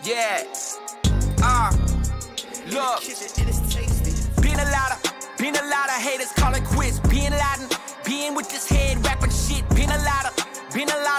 Yeah. Look. Been a lot of haters calling quits. Being Latin, being with this head rapping shit. Been a lot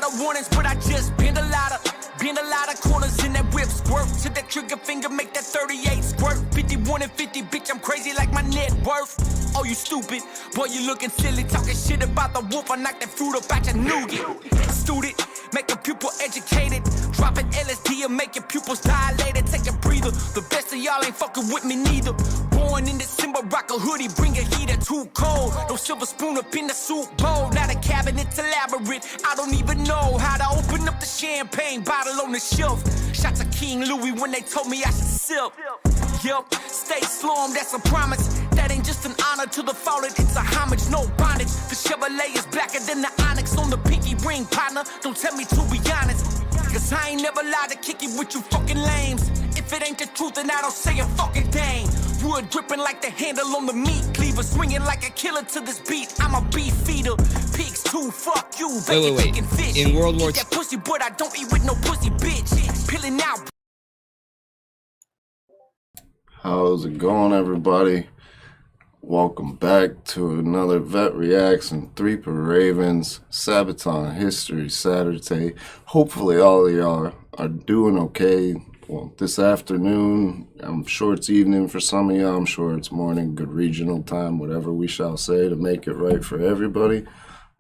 of warnings, but I just been a lot of corners in that whip. Squirt to that trigger finger, make that 38 squirt. 51 and 50, bitch, I'm crazy like my net worth. Oh, you stupid, boy, you looking silly. Talking shit about the wolf, I knock that fruit up out your nougat. Student, make a pupil educated. Dropping LSD and make your pupils dilated. Take a breather, the best of y'all ain't fucking with me neither. Born in December, rock a hoodie, bring a heater, too cold. No silver spoon up in the soup bowl. Now the cabinet's elaborate. I don't even know how to open up the champagne bottle on the shelf. Shots of King Louis when they told me I should sip. Yup, stay slow, that's a promise. That ain't just an honor to the fallen, it's a homage, no bondage. The Chevrolet is blacker than the onyx on the pinky ring, partner. Don't tell me to be honest, cause I ain't never lied to kick it with you fucking lames. If it ain't the truth, then I don't say a fucking thing. Wood dripping like the handle on the meat cleaver, swinging like a killer to this beat. I'm a beef feeder. Pigs too, fuck you. Bacon, chicken, fish. In World War II, that pussy, but I don't eat with no pussy, bitch. Peeling out. How's it going, everybody? Welcome back to another Vet Reacts and Three Per Ravens Sabaton History Saturday. Hopefully all of y'all are doing okay. Well, this afternoon, I'm sure it's evening for some of y'all. I'm sure it's morning, good regional time, whatever we shall say to make it right for everybody.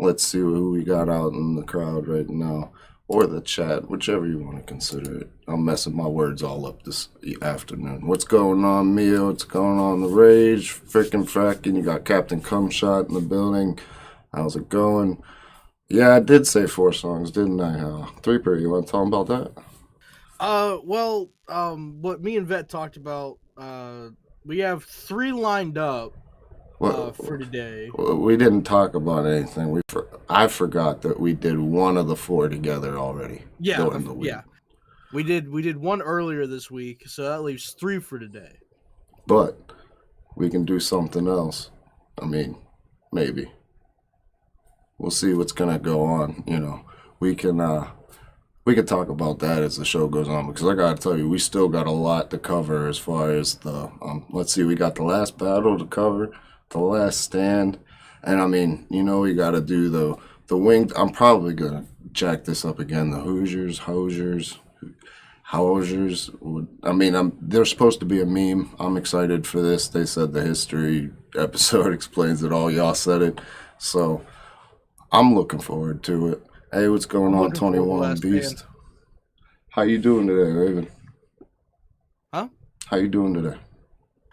Let's see who we got out in the crowd right now, or the chat, whichever you want to consider it. I'm messing my words all up this afternoon. What's going on, Mio? What's going on, The Rage? Frickin' frackin', you got Captain Cumshot in the building. How's it going? Yeah, I did say 4 songs, didn't I? Three Per, you want to tell them about that? What me and Vet talked about, we have 3 lined up for today. We didn't talk about anything. I forgot that we did one of the 4 together already. Yeah, yeah. We did one earlier this week, so that leaves 3 for today. But we can do something else. I mean, maybe. We'll see what's gonna go on. You know, we can talk about that as the show goes on, because I gotta tell you, we still got a lot to cover as far as the let's see, we got the last battle to cover, the last stand, and I mean, you know, we gotta do the winged. I'm probably gonna jack this up again. The Hosiers. I mean, they're supposed to be a meme. I'm excited for this. They said the history episode explains it all. Y'all said it, so I'm looking forward to it. Hey, what's going on, 21 Beast? How you doing today, Raven? Huh? How you doing today?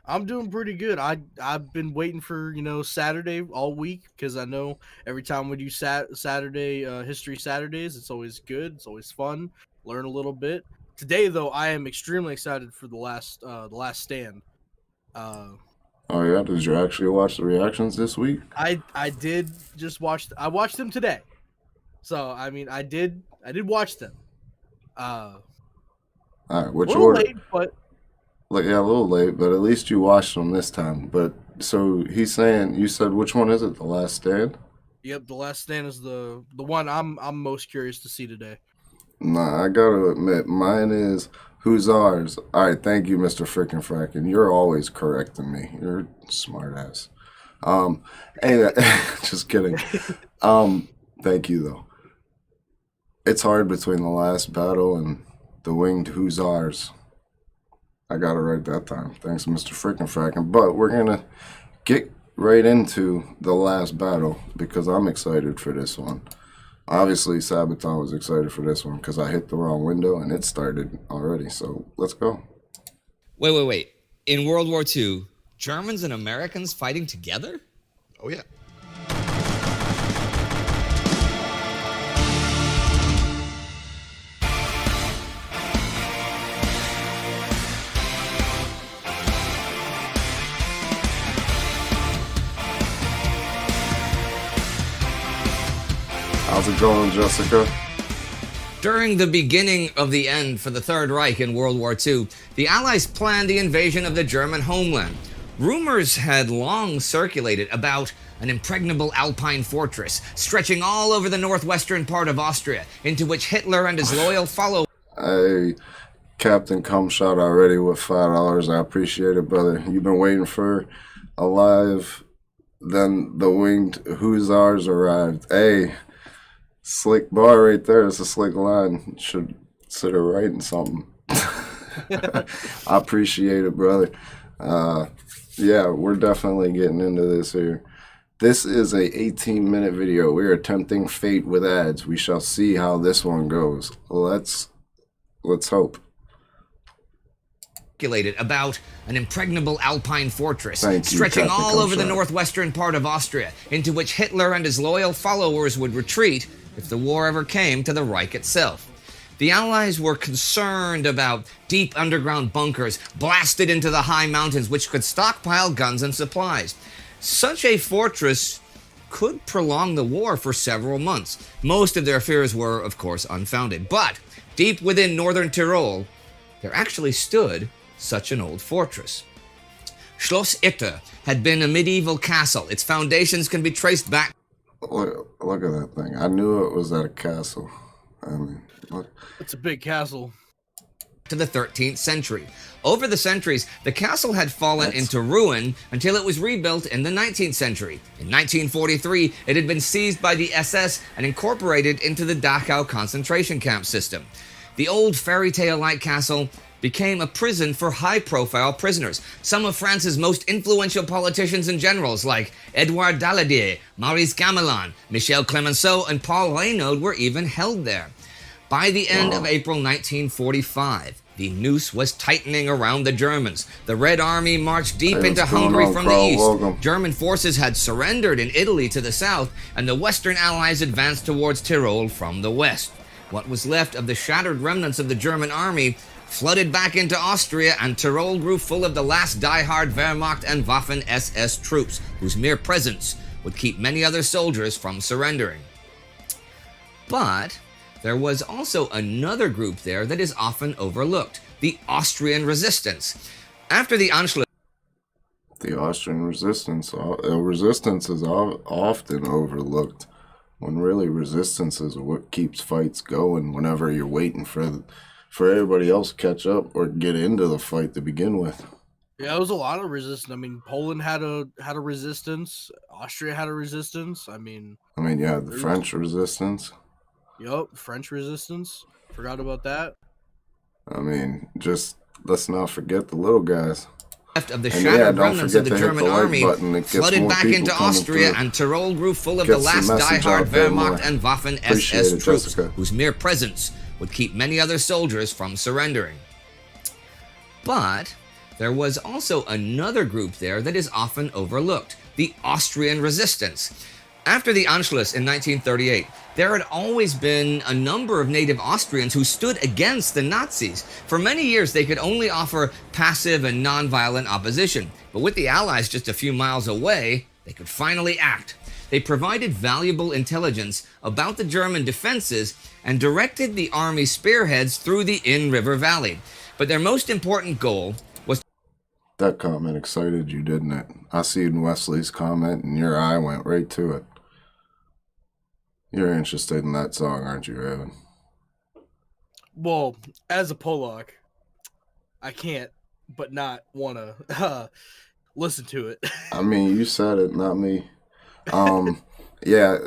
I'm doing pretty good. I've been waiting for, Saturday all week, because I know every time we do Saturday History Saturdays, it's always good. It's always fun. Learn a little bit. Today, though, I am extremely excited for the last stand. Oh yeah, did you actually watch the reactions this week? I did just watch. I watched them today. So I mean, I did watch them. All right, which a little order? Late, but yeah, a little late, but at least you watched them this time. But so he's saying, you said, which one is it? The Last Stand? Yep, The Last Stand is the one I'm most curious to see today. Nah, I gotta admit, mine is Hussars. All right, thank you, Mr. Frickin' Frackin'. You're always correcting me. You're a smart ass. Hey, just kidding. Thank you though. It's hard between the last battle and the winged Hussars. I got it right that time. Thanks, Mr. Frickin' Frackin'. But we're gonna get right into the last battle because I'm excited for this one. Obviously, Sabaton was excited for this one because I hit the wrong window and it started already. So let's go. Wait. In World War II, Germans and Americans fighting together? Oh, yeah. How's it going, Jessica? During the beginning of the end for the Third Reich in World War II, the Allies planned the invasion of the German homeland. Rumors had long circulated about an impregnable Alpine fortress stretching all over the northwestern part of Austria, into which Hitler and his loyal followers... Captain Cumshot already with $5. I appreciate it, brother. You've been waiting for alive. Then the winged hussars arrived. Hey, slick bar right there. It's a slick line. Should consider writing something. I appreciate it, brother. Yeah, we're definitely getting into this here. This is a 18-minute video. We are attempting fate with ads. We shall see how this one goes. Let's hope. About an impregnable Alpine fortress Thank you, stretching Captain all over the Cumshot. northwestern part of Austria, into which Hitler and his loyal followers would retreat if the war ever came to the Reich itself. The Allies were concerned about deep underground bunkers blasted into the high mountains which could stockpile guns and supplies. Such a fortress could prolong the war for several months. Most of their fears were, of course, unfounded. But deep within northern Tyrol, there actually stood such an old fortress. Schloss Itter had been a medieval castle. Its foundations can be traced back. Look at that thing. I knew it was at a castle. I mean, look. It's a big castle. To the 13th century. Over the centuries, the castle had fallen into ruin until it was rebuilt in the 19th century. In 1943, it had been seized by the SS and incorporated into the Dachau concentration camp system. The old fairy tale-like castle became a prison for high-profile prisoners. Some of France's most influential politicians and generals like Edouard Daladier, Maurice Gamelin, Michel Clemenceau, and Paul Reynaud were even held there. By the end of April 1945, the noose was tightening around the Germans. The Red Army marched deep into Hungary from the east. Welcome. German forces had surrendered in Italy to the south, and the Western Allies advanced towards Tyrol from the west. What was left of the shattered remnants of the German army flooded back into Austria, and Tyrol grew full of the last die-hard Wehrmacht and Waffen-SS troops, whose mere presence would keep many other soldiers from surrendering. But there was also another group there that is often overlooked, the Austrian resistance. After the Anschluss, The Austrian resistance is often overlooked, when really resistance is what keeps fights going whenever you're waiting for everybody else to catch up or get into the fight to begin with. Yeah, it was a lot of resistance. I mean, Poland had a resistance. Austria had a resistance. I mean, yeah, the French resistance. Yup, French resistance. Forgot about that. I mean, just let's not forget the little guys. left of the And shattered don't remnants of the forget to hit German the like army button. It gets flooded more back people into coming Austria, through. and Tyrol grew full of the Gets the last message die-hard out there more. Wehrmacht and Appreciate Waffen-SS it, troops, Jessica. whose mere presence would keep many other soldiers from surrendering. But there was also another group there that is often overlooked, the Austrian resistance. After the Anschluss in 1938, there had always been a number of native Austrians who stood against the Nazis. For many years, they could only offer passive and non-violent opposition. But with the Allies just a few miles away, they could finally act. They provided valuable intelligence about the German defenses and directed the army spearheads through the Inn River Valley. But their most important goal was... That comment excited you, didn't it? I see in Wesley's comment and your eye went right to it. You're interested in that song, aren't you, Raven? Well, as a Polak, I can't but not want to listen to it. I mean, you said it, not me. Yeah,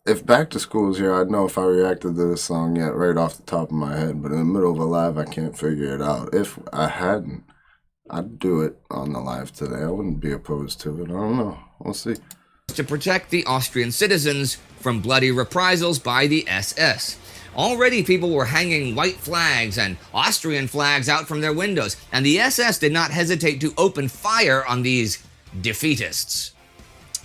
if Back to School was here, I'd know if I reacted to this song yet right off the top of my head, but in the middle of a live, I can't figure it out. If I hadn't, I'd do it on the live today. I wouldn't be opposed to it. I don't know. We'll see. to protect the Austrian citizens from bloody reprisals by the SS. Already people were hanging white flags and Austrian flags out from their windows, and the SS did not hesitate to open fire on these defeatists.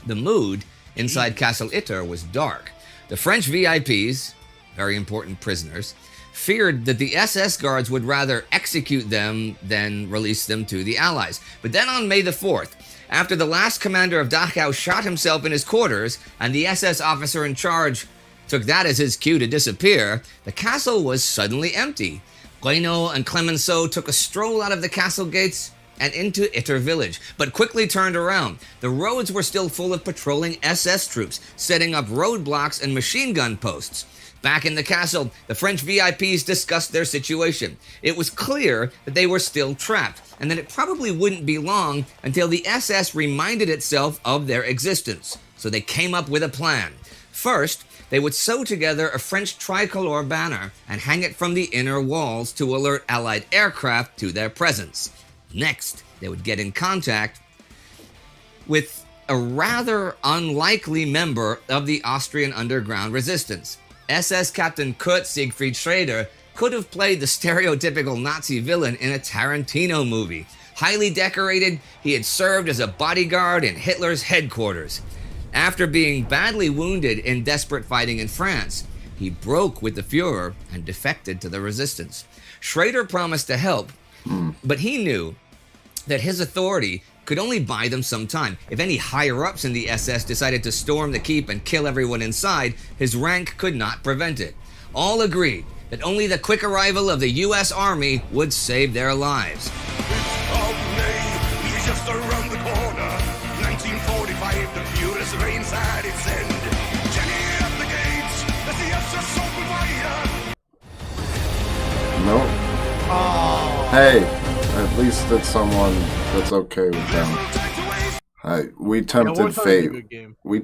The mood inside Castle Itter was dark. The French VIPs, very important prisoners, feared that the SS guards would rather execute them than release them to the Allies. But then on May the 4th, after the last commander of Dachau shot himself in his quarters and the SS officer in charge took that as his cue to disappear, the castle was suddenly empty. Reynaud and Clemenceau took a stroll out of the castle gates and into Itter village, but quickly turned around. The roads were still full of patrolling SS troops, setting up roadblocks and machine gun posts. Back in the castle, the French VIPs discussed their situation. It was clear that they were still trapped, and that it probably wouldn't be long until the SS reminded itself of their existence. So they came up with a plan. First, they would sew together a French tricolor banner and hang it from the inner walls to alert Allied aircraft to their presence. Next, they would get in contact with a rather unlikely member of the Austrian underground resistance. SS Captain Kurt Siegfried Schrader could have played the stereotypical Nazi villain in a Tarantino movie. Highly decorated, he had served as a bodyguard in Hitler's headquarters. After being badly wounded in desperate fighting in France, he broke with the Fuhrer and defected to the resistance. Schrader promised to help, but he knew that his authority could only buy them some time. If any higher-ups in the SS decided to storm the keep and kill everyone inside, his rank could not prevent it. All agreed that only the quick arrival of the U.S. Army would save their lives. He's just around the corner. 1945, the Fuhrer's reigns at its end. Jenny at the gates, as the SS open fire. Nope. Hey, at least it's someone that's okay with them. We tempted fate. We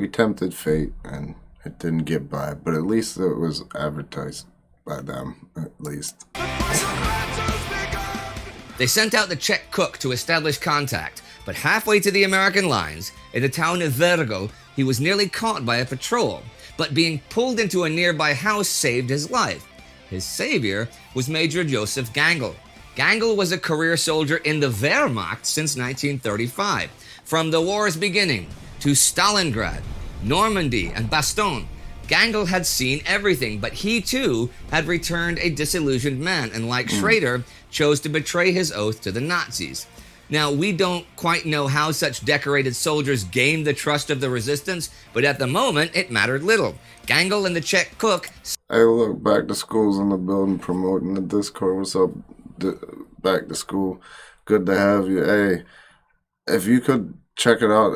tempted fate, and it didn't get by. But at least it was advertised by them, at least. They sent out the Czech cook to establish contact, but halfway to the American lines, in the town of Vergel, he was nearly caught by a patrol, but being pulled into a nearby house saved his life. His savior was Major Joseph Gangl. Gangl was a career soldier in the Wehrmacht since 1935. From the war's beginning to Stalingrad, Normandy, and Bastogne, Gangl had seen everything, but he too had returned a disillusioned man, and like Schrader, chose to betray his oath to the Nazis. Now, we don't quite know how such decorated soldiers gained the trust of the resistance, but at the moment, it mattered little. Gangl and the Czech cook... Hey, look, Back to School's in the building promoting the Discord. What's up, Back to School? Good to have you. Hey, if you could check it out.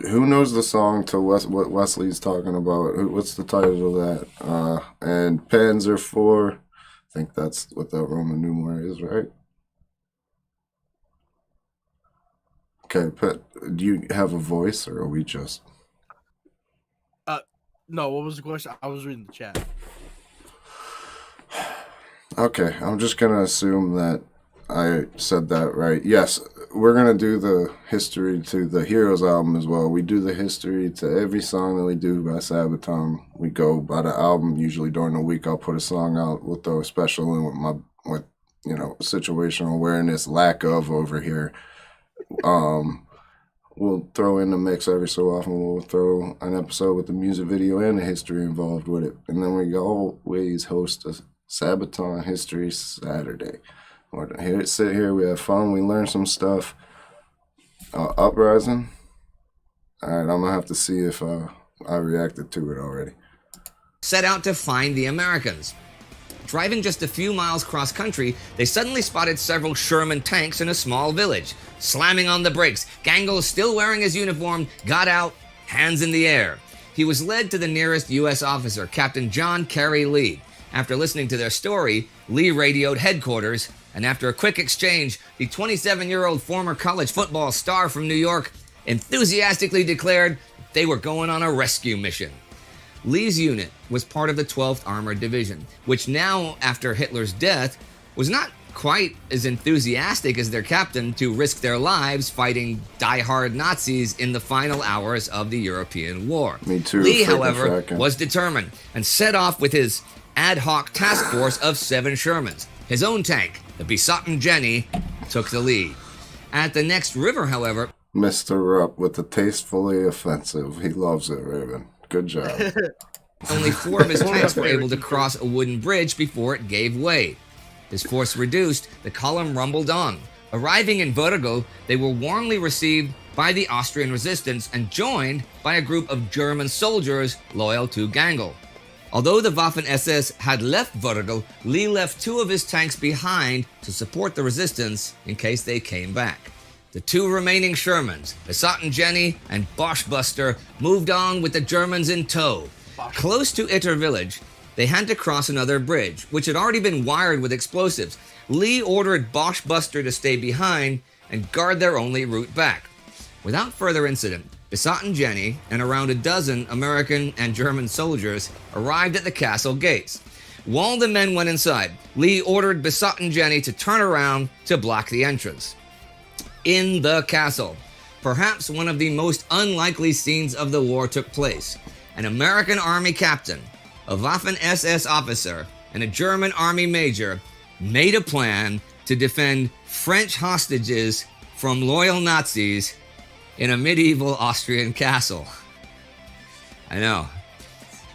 Who knows the song to what Wesley's talking about? What's the title of that? And Panzer 4. I think that's what that Roman numeral is, right? Okay, do you have a voice, or are we just... No, what was the question? I was reading the chat. Okay, I'm just going to assume that I said that right. Yes, we're going to do the history to the Heroes album as well. We do the history to every song that we do by Sabaton. We go by the album. Usually during the week, I'll put a song out. We'll throw a special in with situational awareness, lack of over here. We'll throw in the mix every so often. We'll throw an episode with the music video and the history involved with it. And then we always host a Sabaton History Saturday. We're sit here, we have fun, we learn some stuff. Uprising. Alright, I'm gonna have to see if I reacted to it already. Set out to find the Americans. Driving just a few miles cross-country, they suddenly spotted several Sherman tanks in a small village. Slamming on the brakes, Gangl, still wearing his uniform, got out, hands in the air. He was led to the nearest U.S. officer, Captain John Kerry Lee. After listening to their story, Lee radioed headquarters, and after a quick exchange, the 27-year-old former college football star from New York enthusiastically declared they were going on a rescue mission. Lee's unit was part of the 12th Armored Division, which now, after Hitler's death, was not quite as enthusiastic as their captain to risk their lives fighting die-hard Nazis in the final hours of the European war. Me too. Lee, however, was determined and set off with his ad hoc task force of 7 Shermans. His own tank, the Sabaton Jenny, took the lead. At the next river, however... Mr. Rupp with the tastefully offensive. He loves it, Raven. Good job. Only 4 of his tanks were able to cross a wooden bridge before it gave way. His force reduced, the column rumbled on. Arriving in Vergel, they were warmly received by the Austrian resistance and joined by a group of German soldiers loyal to Gangl. Although the Waffen-SS had left Vergel, Lee left 2 of his tanks behind to support the resistance in case they came back. The 2 remaining Shermans, Sabaton Jenny and Boschbuster, moved on with the Germans in tow. Close to Itter village, they had to cross another bridge, which had already been wired with explosives. Lee ordered Bosch Buster to stay behind and guard their only route back. Without further incident, Besotten Jenny and around a dozen American and German soldiers arrived at the castle gates. While the men went inside, Lee ordered Besotten Jenny to turn around to block the entrance. In the castle, perhaps one of the most unlikely scenes of the war took place. An American Army captain, a Waffen-SS officer, and a German Army major made a plan to defend French hostages from loyal Nazis in a medieval Austrian castle. I know.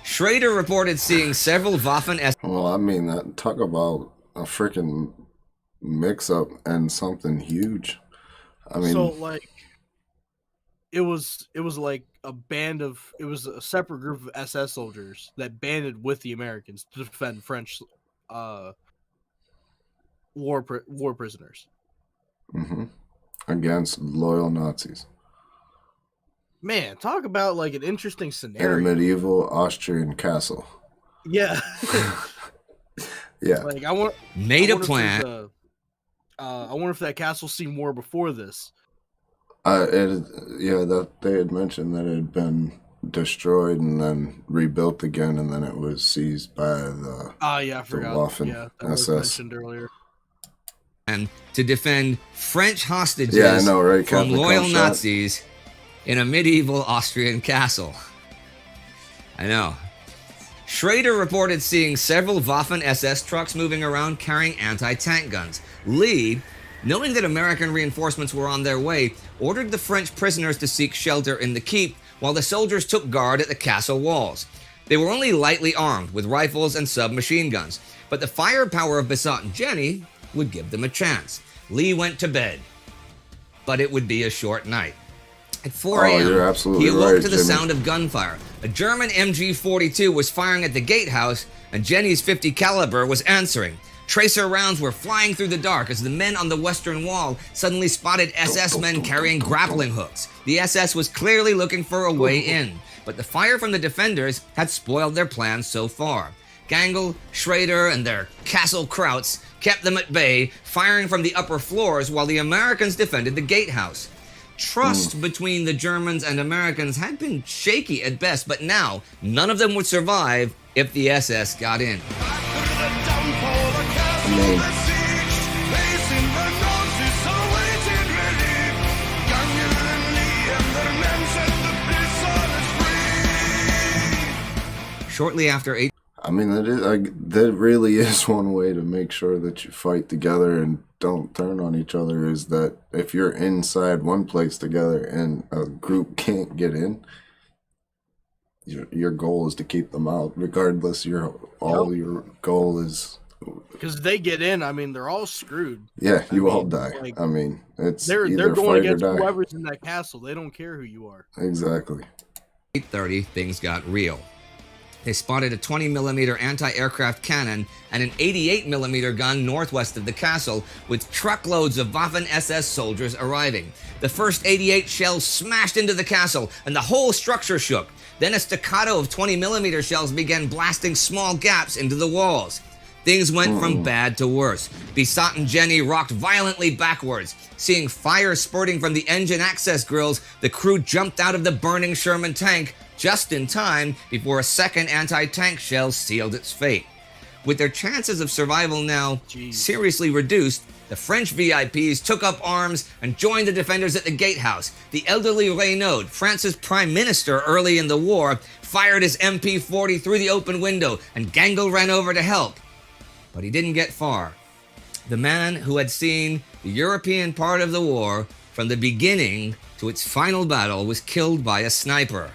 Schrader reported seeing several Waffen-SS... Well, I mean, talk about a freaking mix-up and something huge. I mean... So, like, it was like a band of... It was a separate group of SS soldiers that banded with the Americans to defend French war prisoners. Mm-hmm. Against loyal Nazis. Man, talk about like an interesting scenario. In a medieval Austrian castle. Yeah. Yeah. Like I wonder if that castle's seen war before this. That they had mentioned that it had been destroyed and then rebuilt again, and then it was seized by the I forgot. Waffen that was SS. mentioned earlier. And to defend French hostages right? from Catholic loyal shot. Nazis in a medieval Austrian castle. I know. Schrader reported seeing several Waffen-SS trucks moving around carrying anti-tank guns. Lee, knowing that American reinforcements were on their way, ordered the French prisoners to seek shelter in the keep while the soldiers took guard at the castle walls. They were only lightly armed with rifles and submachine guns, but the firepower of Besotten Jenny would give them a chance. Lee went to bed, but it would be a short night. At 4 a.m., you're absolutely he awoke right, to the Jimmy. sound of gunfire. A German MG-42 was firing at the gatehouse, and Jenny's .50 caliber was answering. Tracer rounds were flying through the dark as the men on the western wall suddenly spotted SS men carrying grappling hooks. The SS was clearly looking for a way in, but the fire from the defenders had spoiled their plans so far. Gangle, Schrader, and their Castle Krauts kept them at bay, firing from the upper floors while the Americans defended the gatehouse. Trust between the Germans and Americans had been shaky at best, but now none of them would survive if the SS got in. Shortly after 8... I mean, that really is one way to make sure that you fight together and don't turn on each other, is that if you're inside one place together and a group can't get in, your goal is to keep them out, regardless. Your goal is... Because if they get in, I mean, they're all screwed. Yeah, you all die. Like, I mean, it's they're either going fight or against die. whoever's in that castle. They don't care who you are. Exactly. 8:30, things got real. They spotted a 20mm anti-aircraft cannon and an 88mm gun northwest of the castle, with truckloads of Waffen-SS soldiers arriving. The first 88 shells smashed into the castle, and the whole structure shook. Then a staccato of 20mm shells began blasting small gaps into the walls. Things went from bad to worse. Besotten Jenny rocked violently backwards. Seeing fire spurting from the engine access grills, the crew jumped out of the burning Sherman tank just in time before a second anti-tank shell sealed its fate. With their chances of survival now seriously reduced, the French VIPs took up arms and joined the defenders at the gatehouse. The elderly Reynaud, France's prime minister early in the war, fired his MP-40 through the open window, and Gangle ran over to help. But he didn't get far. The man who had seen the European part of the war from the beginning to its final battle was killed by a sniper.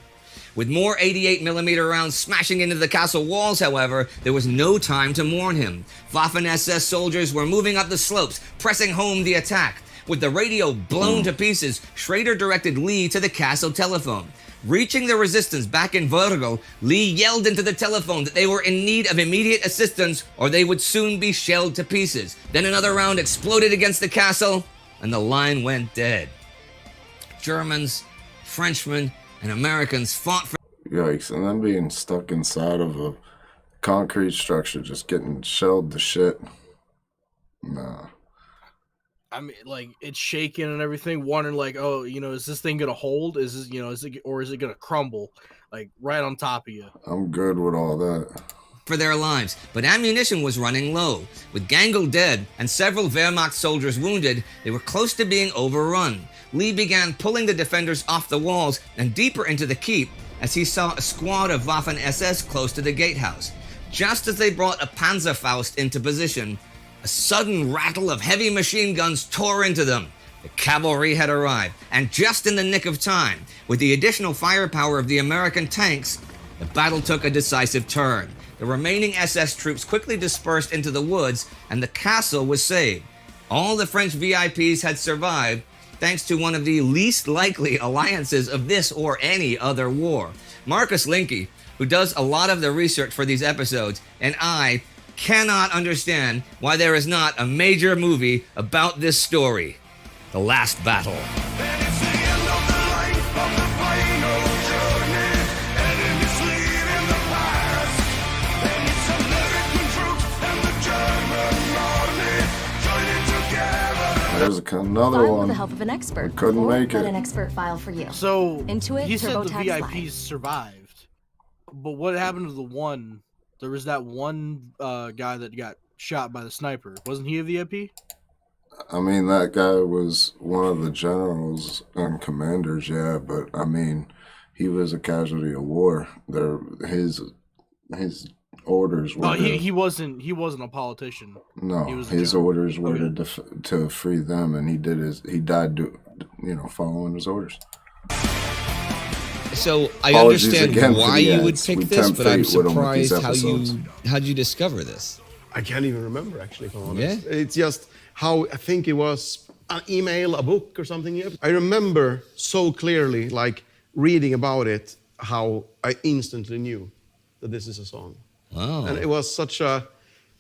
With more 88mm rounds smashing into the castle walls, however, there was no time to mourn him. Waffen-SS soldiers were moving up the slopes, pressing home the attack. With the radio blown to pieces, Schrader directed Lee to the castle telephone. Reaching the resistance back in Vogel, Lee yelled into the telephone that they were in need of immediate assistance or they would soon be shelled to pieces. Then another round exploded against the castle, and the line went dead. Germans, Frenchmen, and Americans fought for... Yikes. And then being stuck inside of a concrete structure, just getting shelled to shit. Nah. I mean, like, it's shaking and everything, wondering, like, oh, you know, is this thing gonna hold? Is this, you know, is it gonna crumble, like, right on top of you? I'm good with all that. For their lives, but ammunition was running low. With Gangl dead and several Wehrmacht soldiers wounded, they were close to being overrun. Lee began pulling the defenders off the walls and deeper into the keep as he saw a squad of Waffen-SS close to the gatehouse. Just as they brought a Panzerfaust into position, a sudden rattle of heavy machine guns tore into them. The cavalry had arrived, and just in the nick of time, with the additional firepower of the American tanks, the battle took a decisive turn. The remaining SS troops quickly dispersed into the woods, and the castle was saved. All the French VIPs had survived, thanks to one of the least likely alliances of this or any other war. Marcus Linke, who does a lot of the research for these episodes, and I cannot understand why there is not a major movie about this story. The Last Battle. And it's the end of the life of the final journey. Enemies leaving the past. And it's American troops and the German army joining together. There's another File one. with the help of an expert. I couldn't or make let it. an expert file for you. So, Intuit he said the TurboTax VIPs Live. survived, but what happened to the one? There was that one guy that got shot by the sniper. Wasn't he a VIP? I mean, that guy was one of the generals and commanders, yeah, but I mean, he was a casualty of war. His orders were Oh, he wasn't a politician. no, he was a his general. orders were Okay. to free them, and he died, following his orders. So I Apologies understand again for why the you would ads. pick We this, tempt but I'm fate with 'em with these surprised episodes. how'd you discover this? I can't even remember, actually, if I'm honest. Yeah? It's just how I think it was an email, a book, or something. I remember so clearly, like, reading about it, how I instantly knew that this is a song. Wow. And it was such a...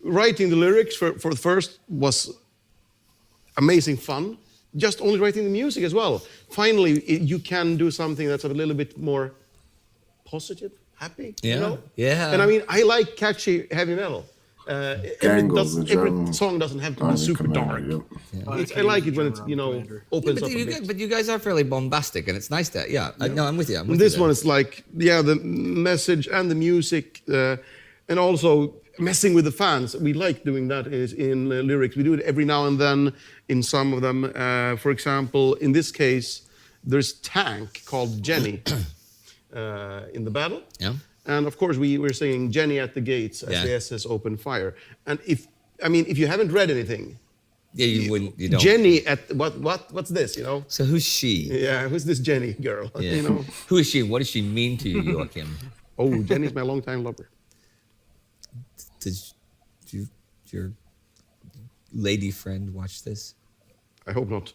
Writing the lyrics for the first was amazing fun. Just only writing the music as well. Finally, you can do something that's a little bit more positive, happy, Yeah, you know? yeah. And I mean, I like catchy heavy metal. Gangl, the Every German song doesn't have to be army super commander, dark. yep. I like it when it, opens but up a bit. you guys are fairly bombastic, and it's nice that, no, I'm with you. I'm with This you one there. is like, the message and the music, and also messing with the fans. We like doing that in lyrics. We do it every now and then in some of them. For example, in this case, there's Tank called Jenny in the battle. Yeah. And of course, we're singing Jenny at the gates as the SS open fire. And if you haven't read anything, Yeah, you don't. Jenny at what's this? So who's she? Yeah, who's this Jenny girl? Yeah. Who is she? What does she mean to you, Joachim? Oh, Jenny's my longtime lover. Did your lady friend watch this? I hope not.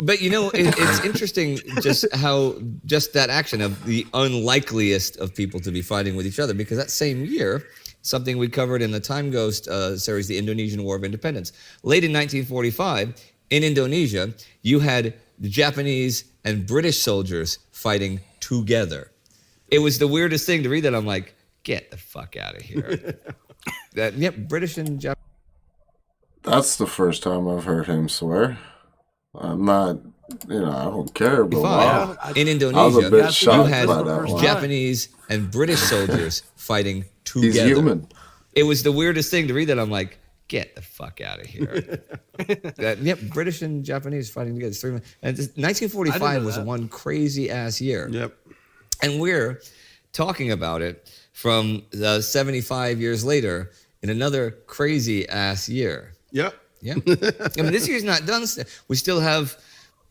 But it's interesting just that action of the unlikeliest of people to be fighting with each other, because that same year, something we covered in the Time Ghost series, the Indonesian War of Independence, late in 1945, in Indonesia, you had the Japanese and British soldiers fighting together. It was the weirdest thing to read that. I'm like, get the fuck out of here. British and Japanese. That's the first time I've heard him swear. I'm not, I don't care, but wow. In I was a Indonesia, bit you shocked had by that one. Japanese and British soldiers fighting together. He's human. It was the weirdest thing to read that. I'm like, get the fuck out of here. British and Japanese fighting together. And 1945 was one crazy ass year. Yep. And we're talking about it from 75 years later in another crazy ass year. Yep. Yeah. I mean, this year's not done. We still have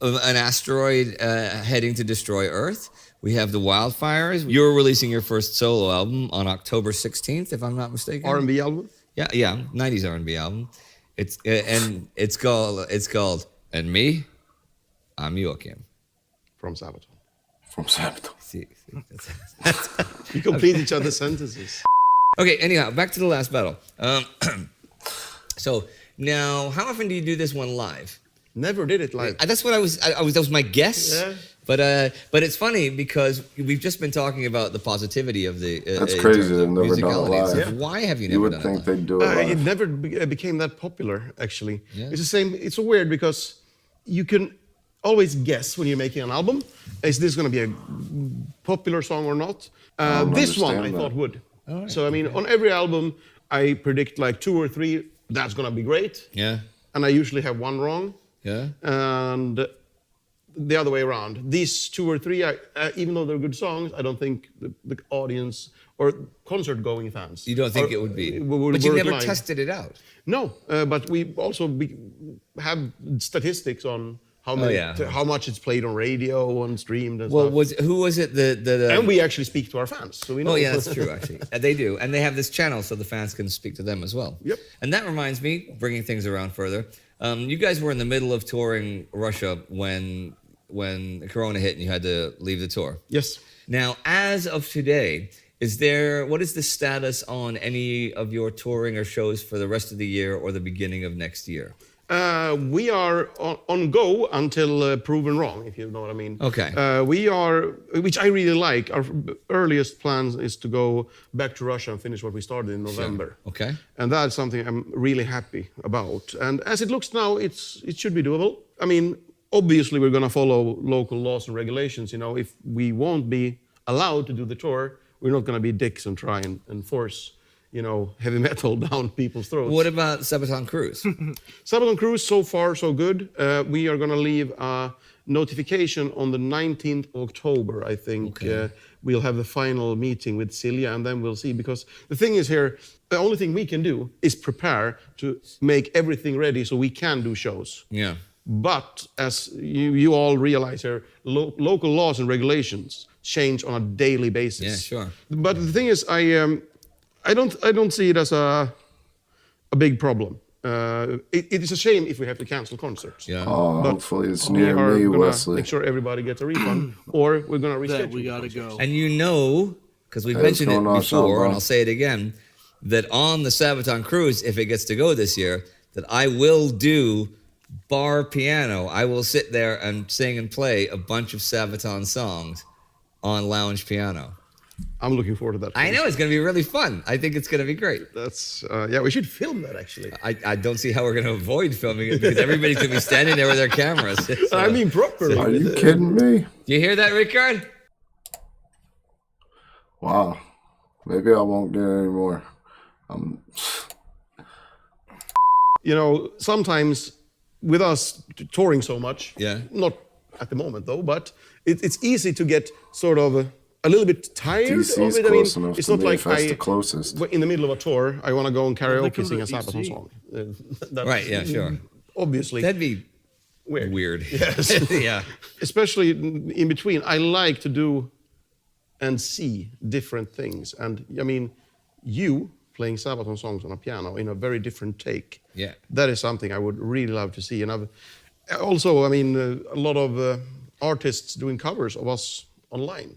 an asteroid heading to destroy Earth. We have the wildfires. You're releasing your first solo album on October 16th, if I'm not mistaken. R&B album. Yeah, 90s R&B album. It's called And Me, I'm Joachim. From Sabaton. From Sabaton. See, You complete each other's sentences. okay. Anyhow, back to the last battle. So now, how often do you do this one live? Never did it live. That's what I was. That was my guess. Yeah. But it's funny because we've just been talking about the positivity of the. That's in crazy. terms of They've never done it musicality. live. So why have you You never would done think it live? they'd do it live. It never became that popular, actually. Yeah. It's the same. It's so weird because you can always guess when you're making an album, is this going to be a popular song or not? This one I understand thought that. would. So I mean, on every album, I predict like 2 or 3 that's going to be great, Yeah. and I usually have one wrong. Yeah. And the other way around. These 2 or 3, even though they're good songs, I don't think the audience or concert-going fans. You don't think it would be? would But you work never live. tested it out. No, but we also have statistics on how many, yeah. how much it's played on radio and streamed and Well, stuff. who was it that? And we actually speak to our fans, so we know. Oh yeah, that's true. Actually, they do, and they have this channel so the fans can speak to them as well. Yep. And that reminds me, bringing things around further. You guys were in the middle of touring Russia when Corona hit and you had to leave the tour. Yes. Now, as of today, what is the status on any of your touring or shows for the rest of the year or the beginning of next year? We are on go until proven wrong, if you know what I mean. Okay. We are, which I really like. Our earliest plans is to go back to Russia and finish what we started in November. Okay. And that's something I'm really happy about. And as it looks now, it should be doable. I mean, obviously we're going to follow local laws and regulations. You know, if we won't be allowed to do the tour, we're not going to be dicks and try and force, you know, heavy metal down people's throats. What about Sabaton Cruise? Sabaton Cruise, so far so good. We are going to leave a notification on the 19th of October, I think. Okay. We'll have the final meeting with Silja, and then we'll see. Because the thing is here, the only thing we can do is prepare to make everything ready so we can do shows. Yeah. But as you all realize here, local laws and regulations change on a daily basis. Yeah, sure. But the thing is, I don't see it as a big problem. It is a shame if we have to cancel concerts. Yeah. Oh, But hopefully it's we near are me, gonna Wesley. make sure everybody gets a refund, or we're gonna reschedule. That we the gotta concerts. go. And you know, because we've Hey, what's mentioned it going on, Sean, before, bro? and I'll say it again, that on the Sabaton Cruise, if it gets to go this year, that I will do bar piano. I will sit there and sing and play a bunch of Sabaton songs on lounge piano. I'm looking forward to that. I know it's going to be really fun. I think it's going to be great. That's yeah. We should film that actually. I don't see how we're going to avoid filming it because everybody's going to be standing there with their cameras. So- I mean properly. Are you kidding me? Do you hear that, Ricard? Wow. Maybe I won't get any more. You know, sometimes with us touring so much, Yeah. not at the moment though, but it's easy to get sort of a little bit tired DC of is it. I mean, close enough it's to not me like if that's the closest. in the middle of a tour, I want to go on they karaoke, come sing a to Sabaton DC. song. That's Right, yeah, sure. Obviously, That'd be weird. weird. Yes. Yeah. Especially in between, I like to do and see different things. And I mean, you playing Sabaton songs on a piano in a very different take. Yeah. That is something I would really love to see. And I've also, I mean, a lot of artists doing covers of us online.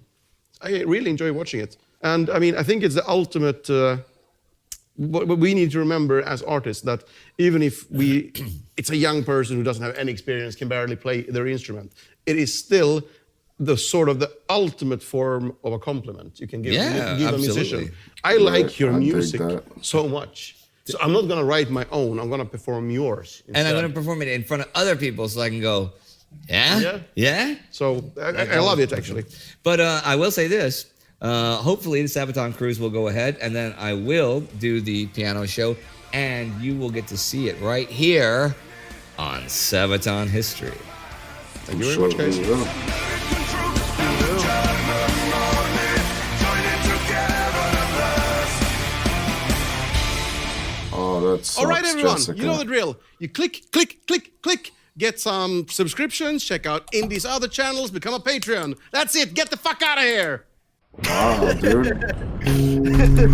I really enjoy watching it. And I mean, I think it's the ultimate. What we need to remember as artists that even if it's a young person who doesn't have any experience, can barely play their instrument, it is still the sort of the ultimate form of a compliment you can give, Yeah, give a absolutely. musician. I like your I dig music that. so much. So I'm not gonna write my own. I'm gonna perform yours. And I'm instead. going to perform it in front of other people so I can go, yeah? Yeah. Yeah? So I love it actually. But I will say this. Hopefully the Sabaton Cruise will go ahead, and then I will do the piano show, and you will get to see it right here on Sabaton History. Thank you very much, guys. we will. Oh, that's All right, everyone. Jessica. You know the drill. You click, click, click, click. Get some subscriptions. Check out Indy's other channels. Become a Patreon. That's it. Get the fuck out of here. Wow, dude.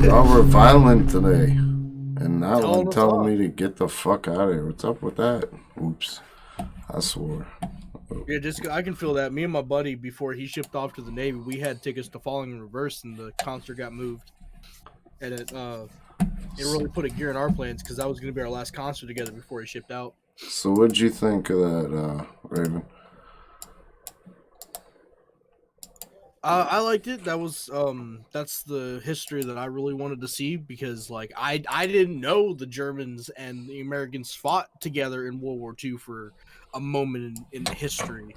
Y'all were violent today. And now All I'm the telling time. me to get the fuck out of here. What's up with that? Oops. I swore. Yeah, just I can feel that. Me and my buddy, before he shipped off to the Navy, we had tickets to Falling in Reverse, and the concert got moved. And it really put a gear in our plans because that was going to be our last concert together before he shipped out. So what'd you think of that, Raven? I liked it. That was that's the history that I really wanted to see, because like I didn't know the Germans and the Americans fought together in World War II for a moment in history.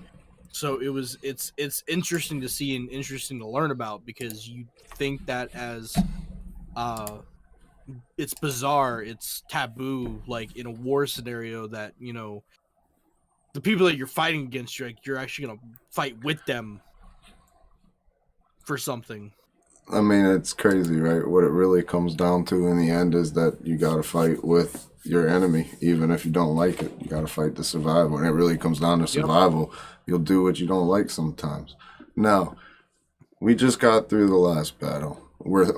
So it's interesting to see and interesting to learn about, because you think that as uh it's bizarre, it's taboo, like in a war scenario, that the people that you're fighting against, you're actually gonna fight with them for something. I mean, it's crazy, right? What it really comes down to in the end is that you got to fight with your enemy, even if you don't like it. You got to fight to survive. When it really comes down to survival, you'll do what you don't like sometimes. Now, we just got through the last battle. We're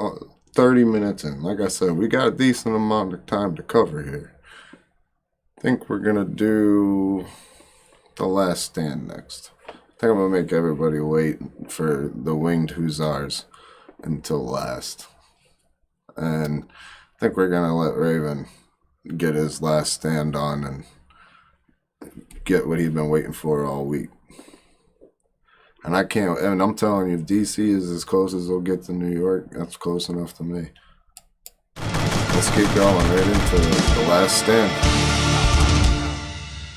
30 minutes in. Like I said, we got a decent amount of time to cover here. I think we're going to do the last stand next. I think I'm going to make everybody wait for the winged hussars until last. And I think we're going to let Raven get his last stand on and get what he's been waiting for all week. And I'm telling you, if DC is as close as they'll get to New York, that's close enough to me. Let's keep going right into the last stand.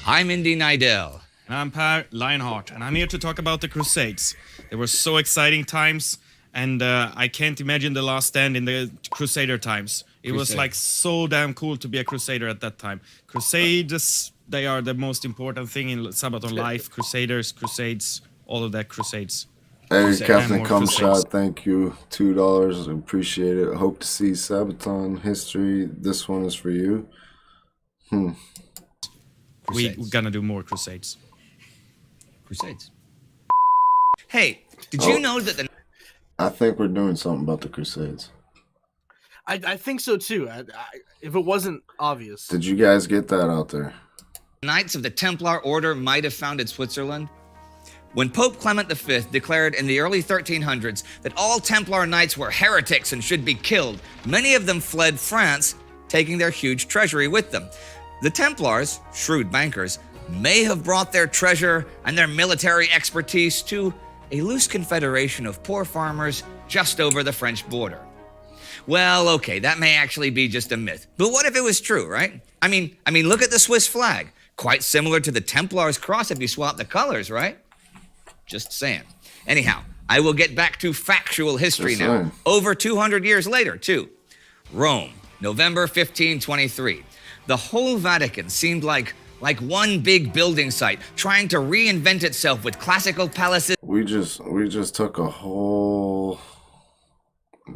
I'm Indy Nidell. And I'm Per Lionheart, and I'm here to talk about the Crusades. They were so exciting times, and I can't imagine the last stand in the Crusader times. It was like so damn cool to be a Crusader at that time. Crusades, they are the most important thing in Sabaton life. Crusaders, Crusades, all of that Crusades. Hey, Captain more Cumshot, Crusades. thank you. $2, appreciate it. Hope to see Sabaton History. This one is for you. We're gonna do more Crusades. Crusades. Hey, did you know that the I think we're doing something about the Crusades. I think so too. If it wasn't obvious. Did you guys get that out there? Knights of the Templar Order might have founded Switzerland? When Pope Clement V declared in the early 1300s that all Templar knights were heretics and should be killed, many of them fled France, taking their huge treasury with them. The Templars, shrewd bankers, may have brought their treasure and their military expertise to a loose confederation of poor farmers just over the French border. Well, okay, that may actually be just a myth. But what if it was true, right? I mean, look at the Swiss flag. Quite similar to the Templars' cross if you swap the colors, right? Just saying. Anyhow, I will get back to factual history Just now. saying. Over 200 years later, too. Rome, November 1523. The whole Vatican seemed like one big building site, trying to reinvent itself with classical palaces. We just took a whole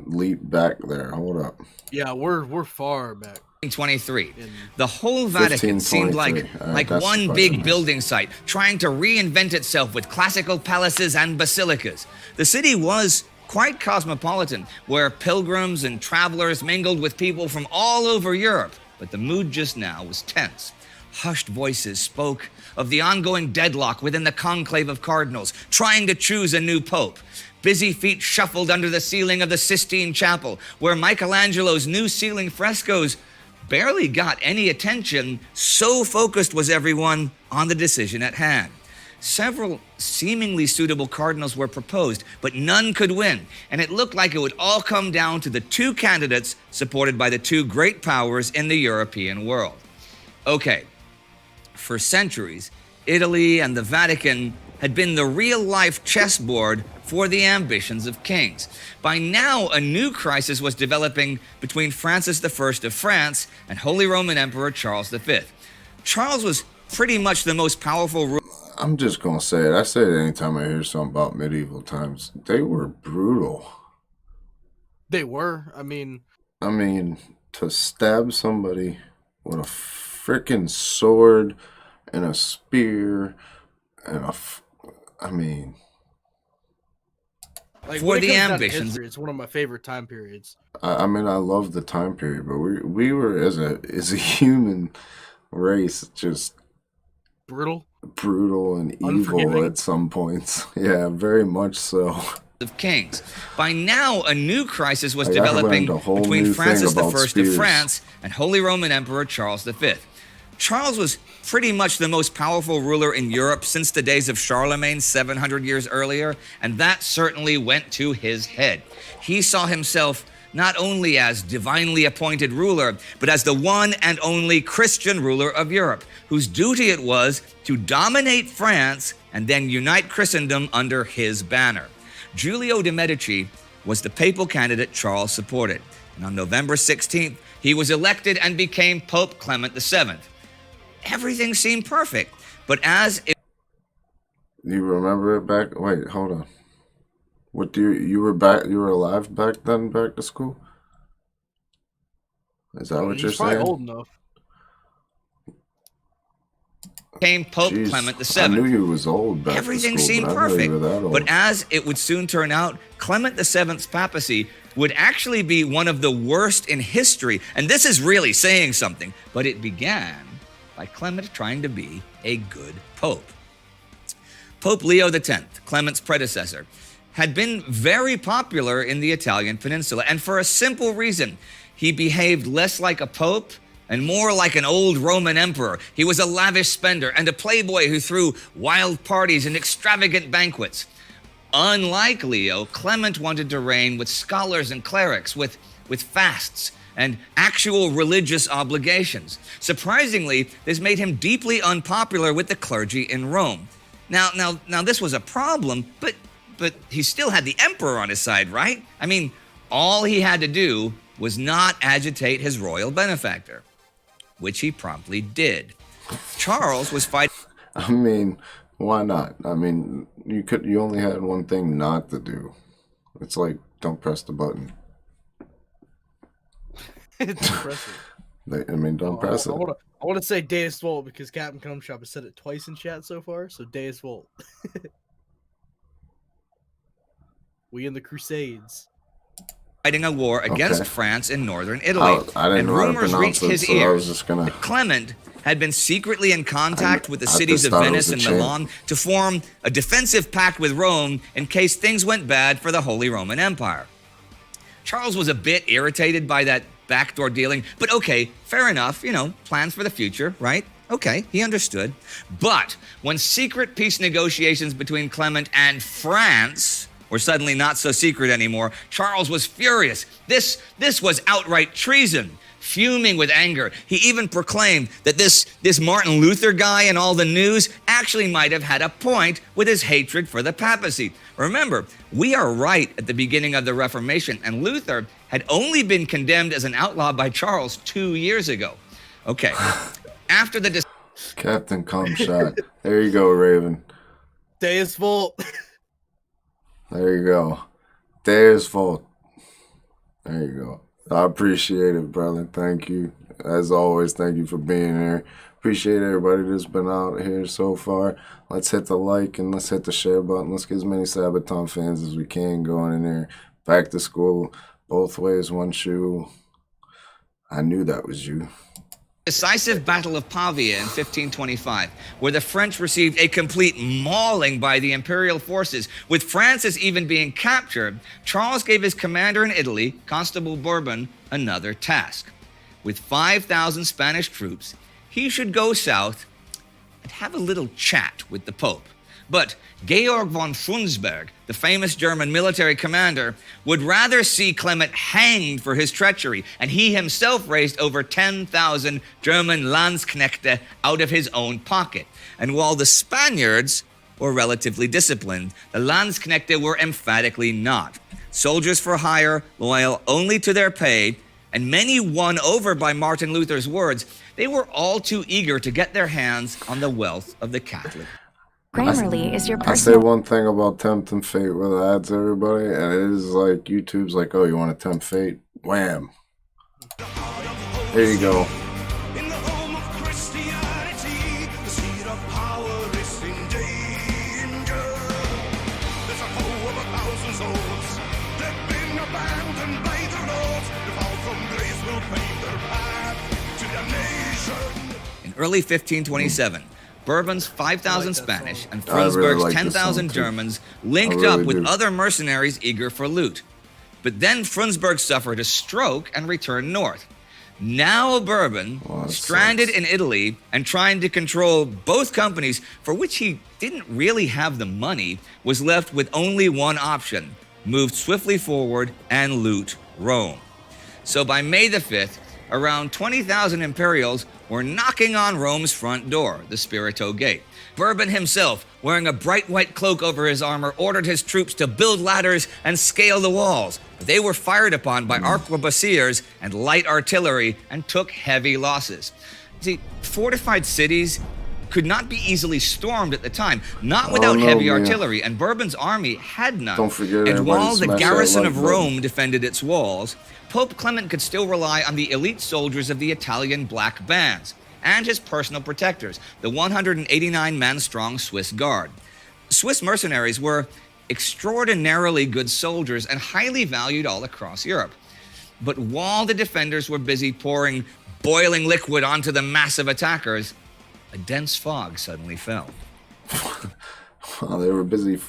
leap back there. Hold up. Yeah, we're far back. 23. The whole Vatican seemed like 1523. That's one fucking big nice. building site, trying to reinvent itself with classical palaces and basilicas. The city was quite cosmopolitan, where pilgrims and travelers mingled with people from all over Europe. But the mood just now was tense. Hushed voices spoke of the ongoing deadlock within the conclave of cardinals, trying to choose a new pope. Busy feet shuffled under the ceiling of the Sistine Chapel, where Michelangelo's new ceiling frescoes barely got any attention, so focused was everyone on the decision at hand. Several seemingly suitable cardinals were proposed, but none could win, and it looked like it would all come down to the two candidates supported by the two great powers in the European world. Okay, for centuries, Italy and the Vatican had been the real-life chessboard for the ambitions of kings. By now, a new crisis was developing between Francis I of France and Holy Roman Emperor Charles V. Charles was pretty much the most powerful ruler. I'm just gonna say it. I say it anytime I hear something about medieval times. They were brutal. They were. I mean, to stab somebody with a freaking sword and a spear and like For when it the comes down to ambitions- history, it's one of my favorite time periods. I love the time period, but we were as a human race just Brutal. brutal and evil Unforgiving. at some points. Yeah, very much so. of kings. By now, a new crisis was Like, I developing learned a whole between new Francis thing I about of spears. France and Holy Roman Emperor Charles V. Charles was pretty much the most powerful ruler in Europe since the days of Charlemagne 700 years earlier, and that certainly went to his head. He saw himself not only as divinely appointed ruler, but as the one and only Christian ruler of Europe, whose duty it was to dominate France and then unite Christendom under his banner. Giulio de' Medici was the papal candidate Charles supported, and on November 16th, he was elected and became Pope Clement VII. Everything seemed perfect, but as it... You remember it back? Wait, hold on. What do you were back? You were alive back then, back to school? Is that what you're He's probably saying? old enough. became Pope Jeez, Clement VII. I knew he was old back Everything to school, seemed but I didn't know perfect, you were that old. but as it would soon turn out, Clement VII's papacy would actually be one of the worst in history, and this is really saying something, but it began by Clement trying to be a good pope. Pope Leo X, Clement's predecessor, had been very popular in the Italian peninsula, and for a simple reason. He behaved less like a pope and more like an old Roman emperor. He was a lavish spender and a playboy who threw wild parties and extravagant banquets. Unlike Leo, Clement wanted to reign with scholars and clerics, with fasts and actual religious obligations. Surprisingly, this made him deeply unpopular with the clergy in Rome. Now, this was a problem, but he still had the emperor on his side, right? I mean, all he had to do was not agitate his royal benefactor, which he promptly did. Charles was fighting... I mean, why not? I mean, you only had one thing not to do. It's like, don't press the button. It's impressive. Don't press it. I want to say Deus Volt because Captain Cum Shop has said it twice in chat so far, so Deus Volt. We in the Crusades. Fighting a war against France in northern Italy. I didn't and know how to rumors pronounce reached it, his so I ears was just gonna... that Clement had been secretly in contact with the I cities just of thought it Venice was a and chant. Milan to form a defensive pact with Rome in case things went bad for the Holy Roman Empire. Charles was a bit irritated by that backdoor dealing, but okay, fair enough, plans for the future, right? Okay, he understood. But when secret peace negotiations between Clement and France were suddenly not so secret anymore, Charles was furious. This was outright treason. Fuming with anger, he even proclaimed that this Martin Luther guy in all the news actually might have had a point with his hatred for the papacy. Remember, we are right at the beginning of the Reformation, and Luther had only been condemned as an outlaw by Charles 2 years ago. Okay, after the... Captain Cum Shot. There you go, Raven. Deus Volt. There you go. Deus Volt. There you go. I appreciate it, brother. Thank you. As always, thank you for being here. Appreciate everybody that's been out here so far. Let's hit the like and let's hit the share button. Let's get as many Sabaton fans as we can going in there. Back to school. Both ways, one shoe. I knew that was you. Decisive Battle of Pavia in 1525, where the French received a complete mauling by the imperial forces. With Francis even being captured, Charles gave his commander in Italy, Constable Bourbon, another task. With 5,000 Spanish troops, he should go south and have a little chat with the Pope. But Georg von Frundsberg, the famous German military commander, would rather see Clement hanged for his treachery, and he himself raised over 10,000 German Landsknechte out of his own pocket. And while the Spaniards were relatively disciplined, the Landsknechte were emphatically not. Soldiers for hire, loyal only to their pay, and many won over by Martin Luther's words, they were all too eager to get their hands on the wealth of the Catholic. Grammarly is your I say personal... one thing about tempting fate with ads, everybody, and it is like YouTube's like, oh, you want to tempt fate? Wham. There you go. In the home of Christianity, the seat of power is in danger. There's a foe of 1,000 souls. They've been abandoned by the Lord. The fall from grace will pave their path to damnation. In early 1527, Bourbon's 5,000 Spanish and I really Frundsberg's like this 10,000 song, too. Germans linked I really up with do. other mercenaries eager for loot. But then Frundsberg suffered a stroke and returned north. Now Bourbon, that stranded sucks. in Italy and trying to control both companies, for which he didn't really have the money, was left with only one option: moved swiftly forward and loot Rome. So by May the 5th, around 20,000 Imperials were knocking on Rome's front door, the Spirito Gate. Bourbon himself, wearing a bright white cloak over his armor, ordered his troops to build ladders and scale the walls. They were fired upon by arquebusiers and light artillery and took heavy losses. See, fortified cities could not be easily stormed at the time, not without no, heavy man. artillery, and Bourbon's army had none. Don't forget And everybody while the smash that garrison like of button. Rome defended its walls, Pope Clement could still rely on the elite soldiers of the Italian Black Bands and his personal protectors, the 189-man-strong Swiss Guard. Swiss mercenaries were extraordinarily good soldiers and highly valued all across Europe. But while the defenders were busy pouring boiling liquid onto the massive attackers, a dense fog suddenly fell. While they were busy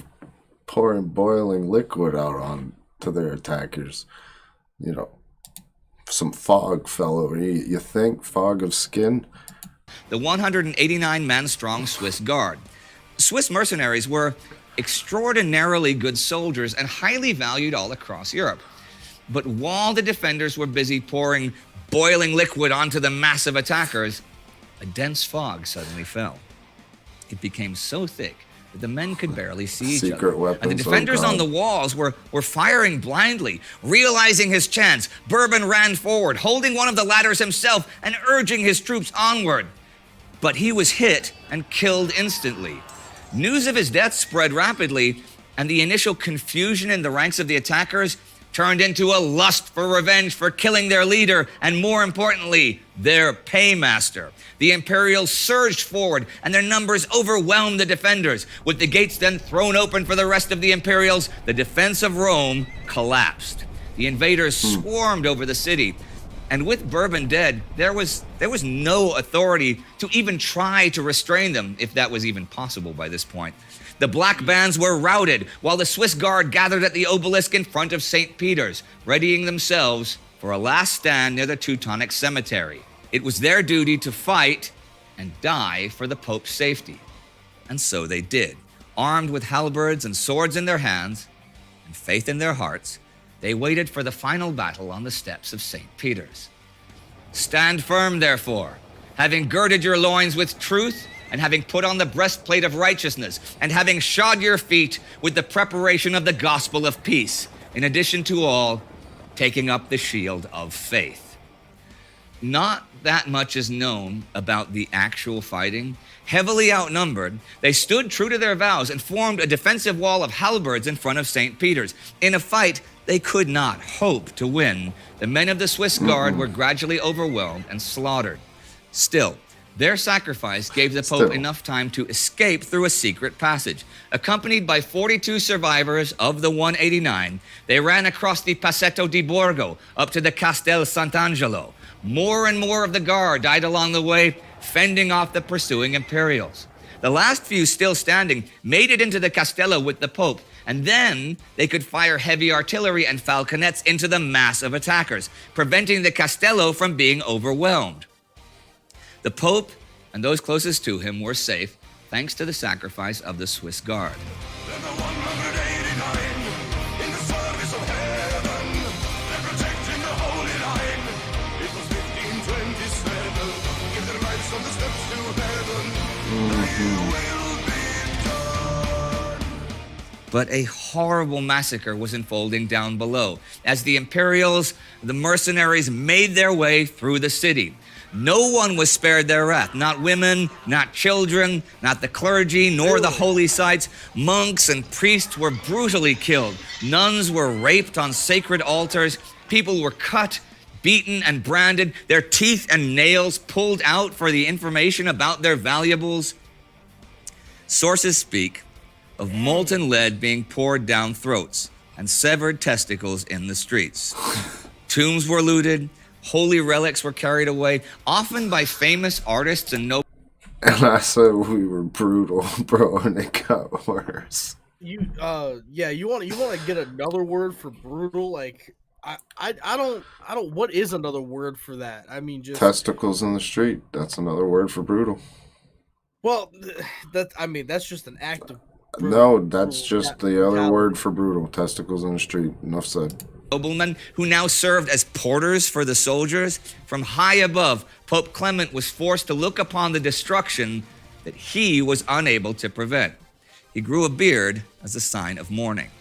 pouring boiling liquid out on to their attackers, you know, some fog fell over. You think fog of skin? The 189-man-strong Swiss Guard. Swiss mercenaries were extraordinarily good soldiers and highly valued all across Europe. But while the defenders were busy pouring boiling liquid onto the massive attackers, a dense fog suddenly fell. It became so thick that the men could barely see each Secret other. weapons, And the defenders oh on God. the walls were firing blindly. Realizing his chance, Bourbon ran forward, holding one of the ladders himself and urging his troops onward. But he was hit and killed instantly. News of his death spread rapidly, and the initial confusion in the ranks of the attackers turned into a lust for revenge for killing their leader and, more importantly, their paymaster. The Imperials surged forward, and their numbers overwhelmed the defenders. With the gates then thrown open for the rest of the Imperials, the defense of Rome collapsed. The invaders swarmed over the city, and with Bourbon dead, there was no authority to even try to restrain them, if that was even possible by this point. The Black Bands were routed, while the Swiss Guard gathered at the obelisk in front of St. Peter's, readying themselves for a last stand near the Teutonic Cemetery. It was their duty to fight and die for the Pope's safety. And so they did. Armed with halberds and swords in their hands, and faith in their hearts, they waited for the final battle on the steps of St. Peter's. Stand firm, therefore, having girded your loins with truth, and having put on the breastplate of righteousness, and having shod your feet with the preparation of the gospel of peace, in addition to all, taking up the shield of faith. Not that much is known about the actual fighting. Heavily outnumbered, they stood true to their vows and formed a defensive wall of halberds in front of St. Peter's. In a fight they could not hope to win. The men of the Swiss Guard were gradually overwhelmed and slaughtered. Still, their sacrifice gave the Pope enough time to escape through a secret passage. Accompanied by 42 survivors of the 189, they ran across the Passetto di Borgo up to the Castel Sant'Angelo. More and more of the guard died along the way, fending off the pursuing Imperials. The last few still standing made it into the Castello with the Pope, and then they could fire heavy artillery and falconets into the mass of attackers, preventing the Castello from being overwhelmed. The Pope and those closest to him were safe, thanks to the sacrifice of the Swiss Guard. Then the 189 in the service of heaven, they're protecting the holy line. It was 1527. Give their lives on the steps to heaven. They will be done. But a horrible massacre was unfolding down below as the Imperials, the mercenaries, made their way through the city. No one was spared their wrath, not women, not children, not the clergy, nor the holy sites. Monks and priests were brutally killed. Nuns were raped on sacred altars. People were cut, beaten, and branded, their teeth and nails pulled out for the information about their valuables. Sources speak of molten lead being poured down throats and severed testicles in the streets. Tombs were looted. Holy relics were carried away, often by famous artists and nobles. And I said we were brutal, bro, and it got worse. You want to get another word for brutal? Like, I don't. What is another word for that? I mean, just Testicles in the street. That's another word for brutal. well, that's just an act of. No, that's just the other brutality. word for brutal. Testicles in the street. Enough said. Noblemen who now served as porters for the soldiers. From high above, Pope Clement was forced to look upon the destruction that he was unable to prevent. He grew a beard as a sign of mourning.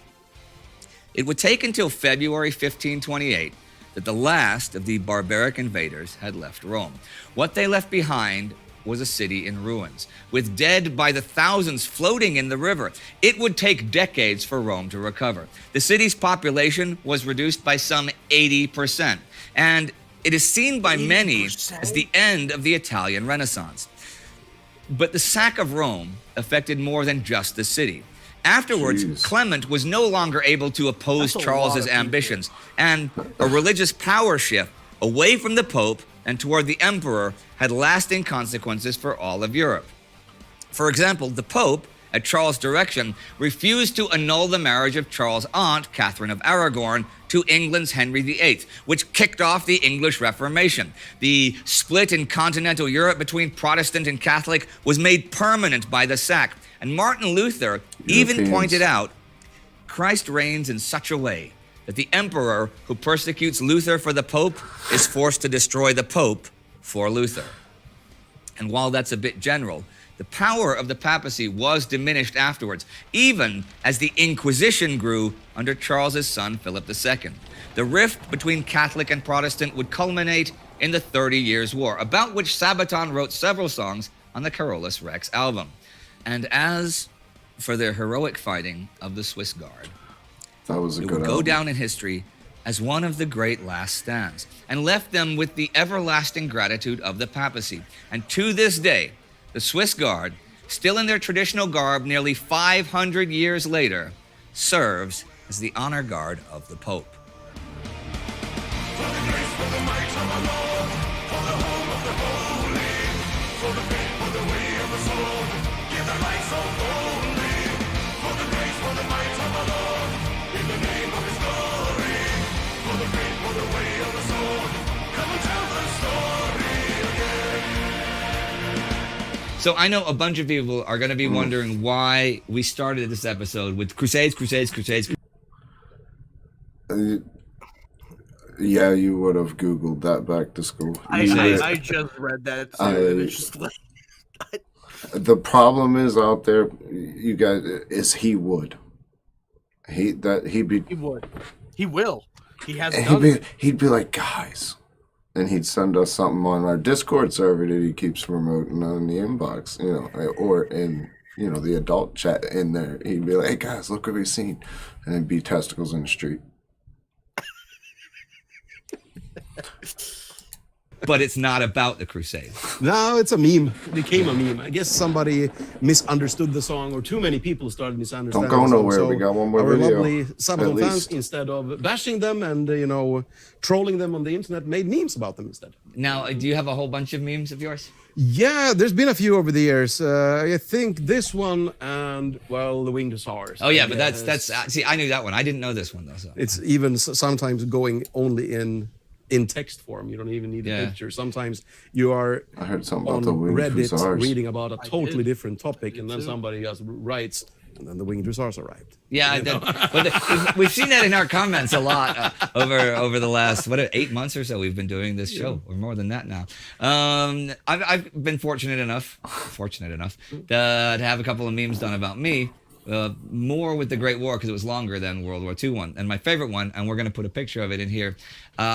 It would take until February 1528 that the last of the barbaric invaders had left Rome. What they left behind was a city in ruins, with dead by the thousands floating in the river. It would take decades for Rome to recover. The city's population was reduced by some 80%, and it is seen by many as the end of the Italian Renaissance. But the sack of Rome affected more than just the city. Afterwards, Jeez. Clement was no longer able to oppose That's a lot Charles's of people. ambitions, and a religious power shift away from the Pope and toward the Emperor had lasting consequences for all of Europe. For example, the Pope, at Charles' direction, refused to annul the marriage of Charles' aunt, Catherine of Aragon, to England's Henry VIII, which kicked off the English Reformation. The split in continental Europe between Protestant and Catholic was made permanent by the sack, and Martin Luther even Europeans. pointed out, Christ reigns in such a way that the emperor who persecutes Luther for the Pope is forced to destroy the Pope for Luther. And while that's a bit general, the power of the papacy was diminished afterwards, even as the Inquisition grew under Charles's son, Philip II. The rift between Catholic and Protestant would culminate in the 30 Years' War, about which Sabaton wrote several songs on the Carolus Rex album. And as for their heroic fighting of the Swiss Guard, That was a it good would go album. down in history as one of the great last stands, and left them with the everlasting gratitude of the papacy. And to this day, the Swiss Guard, still in their traditional garb nearly 500 years later, serves as the honor guard of the Pope. So I know a bunch of people are going to be wondering why we started this episode with Crusades. Yeah, you would have Googled that back to school. I just read that too. And it's just like, The problem is out there, you guys, is he would. He'd be he would. He will. He hasn't done it. he'd be like, guys, and he'd send us something on our Discord server that he keeps promoting on the inbox, or in the adult chat in there. He'd be like, hey guys, look what we've seen, and it'd be testicles in the street. But it's not about the Crusades. No, it's a meme. It became a meme. I guess somebody misunderstood the song, or too many people started misunderstanding Don't go the song. nowhere. We got one more our video, lovely at Sabaton fans, least. instead of bashing them and trolling them on the internet, made memes about them instead. Now, do you have a whole bunch of memes of yours? Yeah, there's been a few over the years. I think this one and, well, the Winged Hussars. Oh yeah, but that's see, I knew that one. I didn't know this one though. So. It's even sometimes going only in text form. You don't even need a Yeah. picture. Sometimes you are I heard something on about the Winged Reddit Hussars. reading about a totally did. different topic, and then somebody just writes, and then the Winged Hussars arrived. Yeah, I did. But we've seen that in our comments a lot over the last 8 months or so. We've been doing this show, or more than that now. I've been fortunate enough to have a couple of memes done about me. More with the Great War because it was longer than World War II one. And my favorite one, and we're going to put a picture of it in here.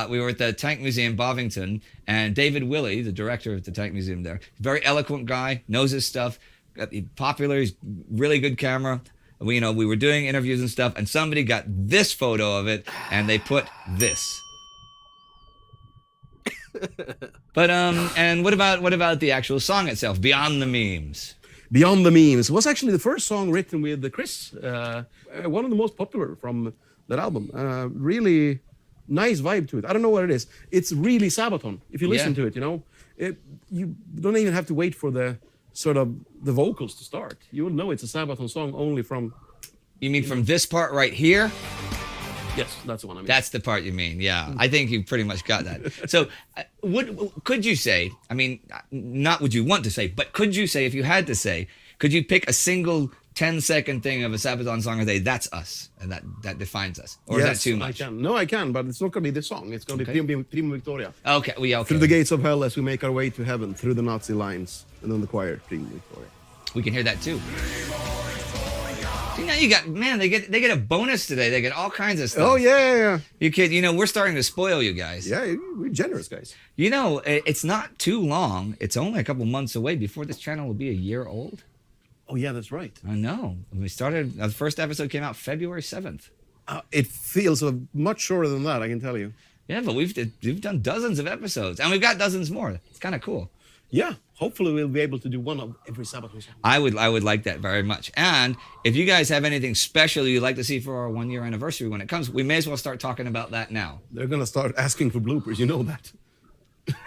We were at the Tank Museum Bovington, and David Willey, the director of the Tank Museum there, very eloquent guy, knows his stuff, popular, he's really good camera. We were doing interviews and stuff, and somebody got this photo of it, and they put this. But and what about the actual song itself, Beyond the Memes? Beyond the Memes was actually the first song written with Chris, one of the most popular from that album. Really nice vibe to it. I don't know what it is. It's really Sabaton. If you listen to it, you don't even have to wait for the vocals to start. You will know it's a Sabaton song only from. You mean from this part right here? Yes, that's the one I mean. That's the part you mean, yeah. I think you pretty much got that. So, could you say, I mean, not would you want to say, but could you say, if you had to say, could you pick a single 10-second thing of a Sabaton song and say, that's us, and that defines us? Or is that too much? I can. No, I can, but it's not going to be the song. It's going to be Primo Victoria. Okay, okay. Through the gates of hell as we make our way to heaven, through the Nazi lines, and then the choir, Primo Victoria. We can hear that too. See, now you got, man, they get a bonus today. They get all kinds of stuff. Oh, yeah. You kid, we're starting to spoil you guys. Yeah, we're generous, guys. It's not too long. It's only a couple months away before this channel will be a year old. Oh, yeah, that's right. I know. We started, the first episode came out February 7th. It feels much shorter than that, I can tell you. Yeah, but we've done dozens of episodes, and we've got dozens more. It's kind of cool. Yeah, hopefully we'll be able to do one of every Sabaton song. I would like that very much. And if you guys have anything special you'd like to see for our 1-year anniversary when it comes, we may as well start talking about that now. They're going to start asking for bloopers, you know that.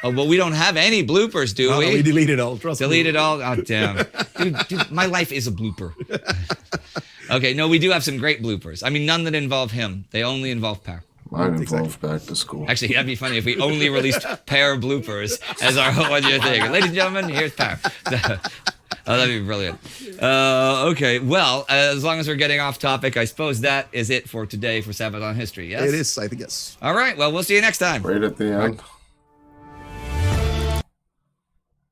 Oh, well, we don't have any bloopers, do we? No, we deleted all, trust me. Delete it all? Oh, damn. Dude, my life is a blooper. Okay, no, we do have some great bloopers. I mean, none that involve him. They only involve Per. Mine involves back to school. Actually, that'd be funny if we only released Per bloopers as our 1-year thing. Ladies and gentlemen, here's Per. Oh, that'd be brilliant. Okay, well, as long as we're getting off topic, I suppose that is it for today for Sabaton History, yes? It is, I think, yes. All right, well, we'll see you next time. Right at the end.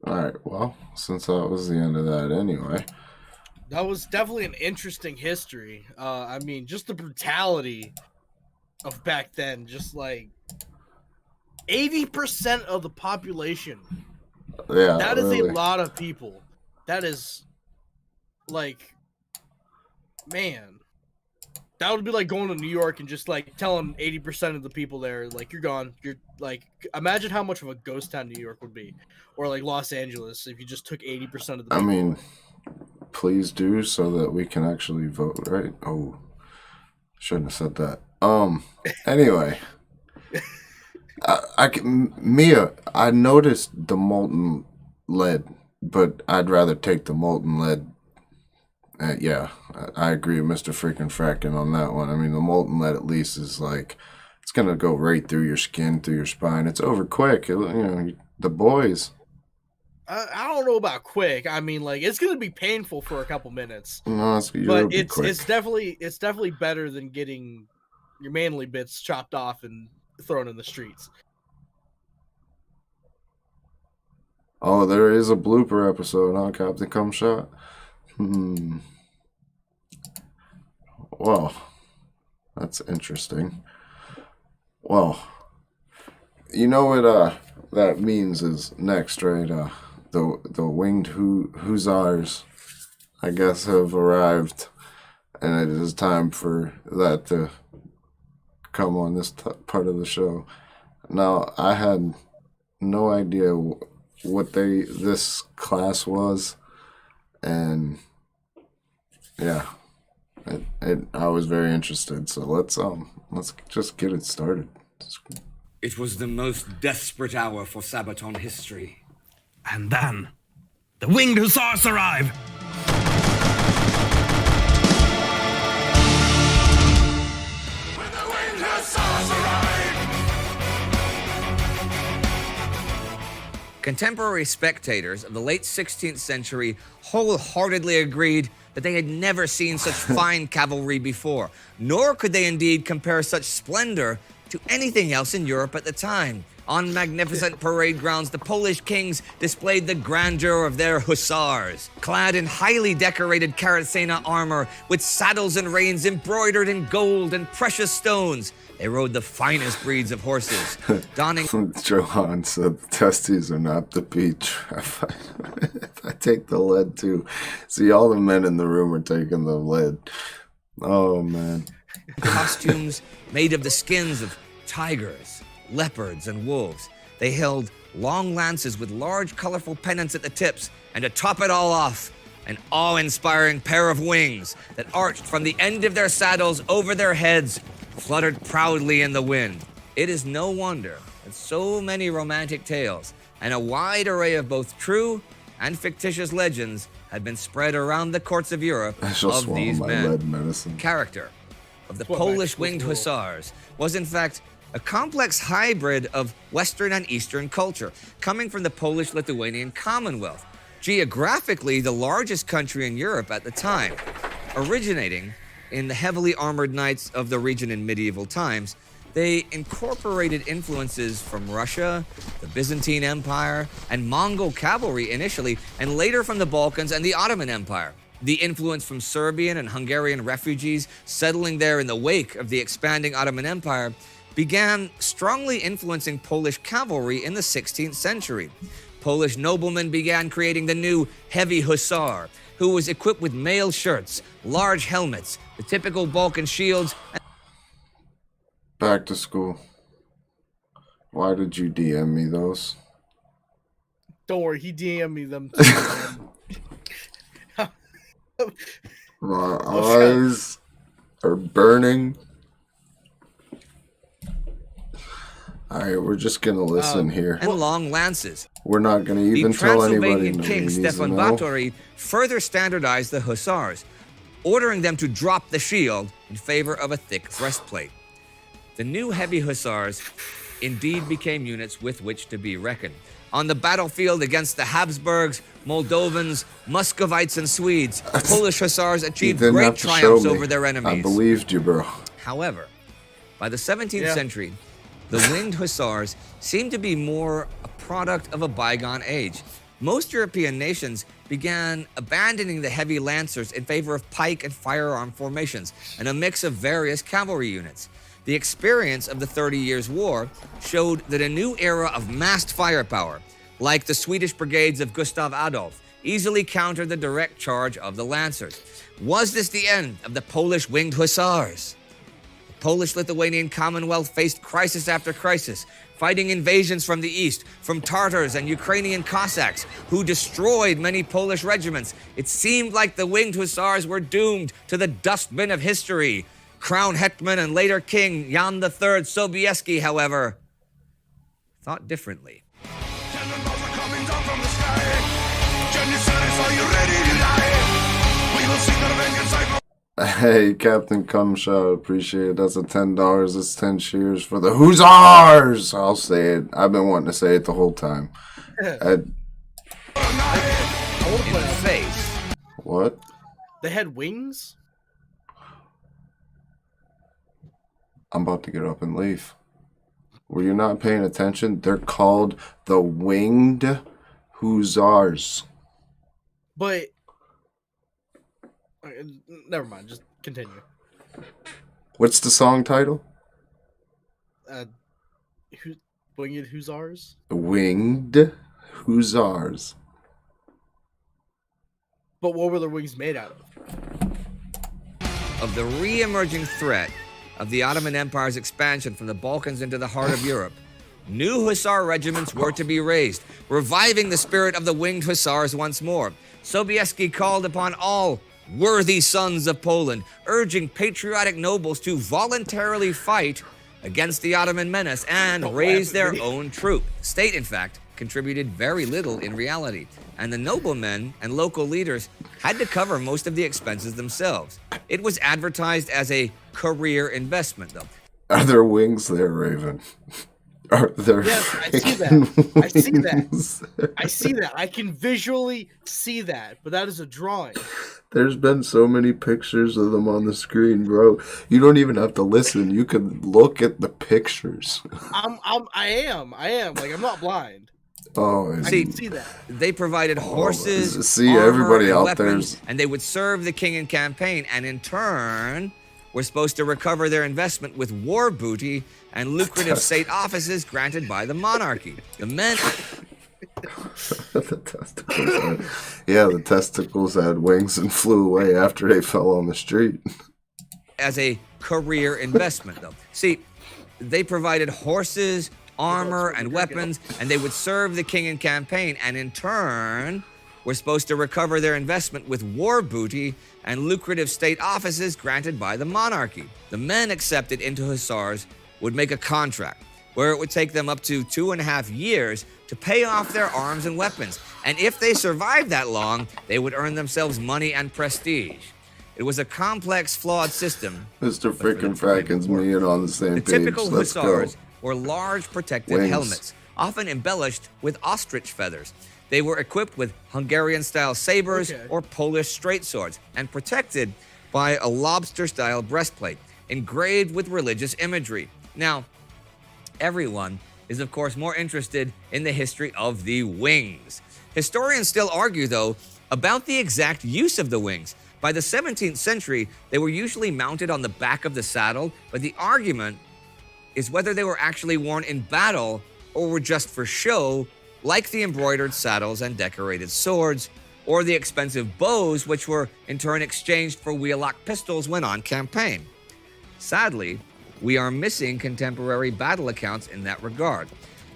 All right, well, since that was the end of that anyway. That was definitely an interesting history. I mean, just the brutality of back then, just like 80% of the population. Yeah, that is really. a lot of people. That is like, man, that would be like going to New York and just like telling 80% of the people there, like, you're gone. You're like, imagine how much of a ghost town New York would be, or like Los Angeles, if you just took 80% of the people. I mean, please do, so that we can actually vote, right? Oh, shouldn't have said that. Anyway, Mia, I noticed the molten lead, but I'd rather take the molten lead. Yeah, I agree with Mr. Freaking Frackin' on that one. I mean, the molten lead at least is like, it's gonna go right through your skin, through your spine. It's over quick. The Boyz. I don't know about quick. I mean, like, it's gonna be painful for a couple minutes. No, it's definitely better than getting your manly bits chopped off and thrown in the streets. Oh, there is a blooper episode, huh, Captain Cumshot? Well, that's interesting. Well, you know what that means is next, right? The winged hussars, I guess, have arrived, and it is time for that to come on this part of the show. Now, I had no idea what this class was, and yeah, I was very interested. So let's just get it started. It was the most desperate hour for Sabaton history. And then, the winged hussars arrive! When the winged hussars arrive! Contemporary spectators of the late 16th century wholeheartedly agreed that they had never seen such fine cavalry before, nor could they indeed compare such splendor to anything else in Europe at the time. On magnificent parade grounds, the Polish kings displayed the grandeur of their hussars. Clad in highly decorated Karacena armor, with saddles and reins embroidered in gold and precious stones, they rode the finest breeds of horses, donning... Johan said the testes are not the beach. If I take the lead too. See, all the men in the room are taking the lead. Oh, man. costumes made of the skins of tigers, leopards, and wolves. They held long lances with large, colorful pennants at the tips, and to top it all off, an awe-inspiring pair of wings that arched from the end of their saddles over their heads, fluttered proudly in the wind. It is no wonder that so many romantic tales and a wide array of both true and fictitious legends had been spread around the courts of Europe I shall of swallow these my men. lead medicine. Character, of the What Polish Max was winged a little- hussars was in fact a complex hybrid of Western and Eastern culture, coming from the Polish-Lithuanian Commonwealth, geographically the largest country in Europe at the time. Originating in the heavily armored knights of the region in medieval times, they incorporated influences from Russia, the Byzantine Empire, and Mongol cavalry initially, and later from the Balkans and the Ottoman Empire. The influence from Serbian and Hungarian refugees settling there in the wake of the expanding Ottoman Empire began strongly influencing Polish cavalry in the 16th century. Polish noblemen began creating the new heavy hussar, who was equipped with mail shirts, large helmets, the typical Balkan shields, and Back to school. Why did you DM me those? Don't worry, he DM'd me them too. My eyes are burning. Alright, we're just gonna listen here. and long lances. We're not gonna The even tell anybody. Transylvanian Nobody king needs to Stefan know. Batory further standardized the hussars, ordering them to drop the shield in favor of a thick breastplate. The new heavy hussars indeed became units with which to be reckoned. On the battlefield against the Habsburgs, Moldovans, Muscovites, and Swedes, Polish hussars You achieved didn't great have to show triumphs me. over their I enemies. believed you, bro. However, by the 17th Yeah. century, the winged hussars seemed to be more a product of a bygone age. Most European nations began abandoning the heavy lancers in favor of pike and firearm formations and a mix of various cavalry units. The experience of the 30 Years' War showed that a new era of massed firepower, like the Swedish brigades of Gustav Adolf, easily countered the direct charge of the lancers. Was this the end of the Polish winged hussars? The Polish-Lithuanian Commonwealth faced crisis after crisis, fighting invasions from the east, from Tartars and Ukrainian Cossacks, who destroyed many Polish regiments. It seemed like the winged hussars were doomed to the dustbin of history. Crown Hetman and later King Jan III Sobieski, however, thought differently. Cannonballs are coming down from the sky. Janissaries, are you ready to die? We will see the vengeance cycle. Hey, Captain Cumshot, appreciate it. That's a $10. That's 10 cheers for the Hussars. I'll say it. I've been wanting to say it the whole time. In the face, What? They had wings? I'm about to get up and leave. Were you not paying attention? They're called the Winged Hussars. But okay, never mind, just continue. What's the song title? Winged Hussars? The Winged Hussars. But what were their wings made out of? of the re-emerging threat of the Ottoman Empire's expansion from the Balkans into the heart of Europe, new hussar regiments were to be raised, reviving the spirit of the winged hussars once more. Sobieski called upon all worthy sons of Poland, urging patriotic nobles to voluntarily fight against the Ottoman menace and raise their own troop. The state, in fact, contributed very little in reality, and the noblemen and local leaders had to cover most of the expenses themselves. It was advertised as a career investment, though. Are there wings there, Raven? Are there Yes, I see that. I see that. I see that. I can visually see that, but that is a drawing. There's been so many pictures of them on the screen, bro. You don't even have to listen. You can look at the pictures. I am. Like, I'm not blind. Oh, I See, can see that. They provided horses, see, armor, everybody and out weapons, there's- and they would serve the king in campaign, and in turn were supposed to recover their investment with war booty and lucrative state offices granted by the monarchy. The men The testicles had wings and flew away after they fell on the street. as a career investment, though. See, they provided horses, armor, and weapons, and they would serve the king in campaign, and in turn were supposed to recover their investment with war booty and lucrative state offices granted by the monarchy. The men accepted into hussars would make a contract where it would take them up to 2.5 years to pay off their arms and weapons, and if they survived that long, they would earn themselves money and prestige. It was a complex, flawed system. Mr. Frickin' Frackin's me and on the same The page. typical Let's hussars go. were large protective Wings. helmets, often embellished with ostrich feathers. They were equipped with Hungarian-style sabers or Polish straight swords and protected by a lobster-style breastplate engraved with religious imagery. Now, everyone is of course more interested in the history of the wings. Historians still argue, though, about the exact use of the wings. By the 17th century, they were usually mounted on the back of the saddle, but the argument is whether they were actually worn in battle or were just for show, like the embroidered saddles and decorated swords, or the expensive bows, which were in turn exchanged for wheel-lock pistols when on campaign. Sadly, we are missing contemporary battle accounts in that regard.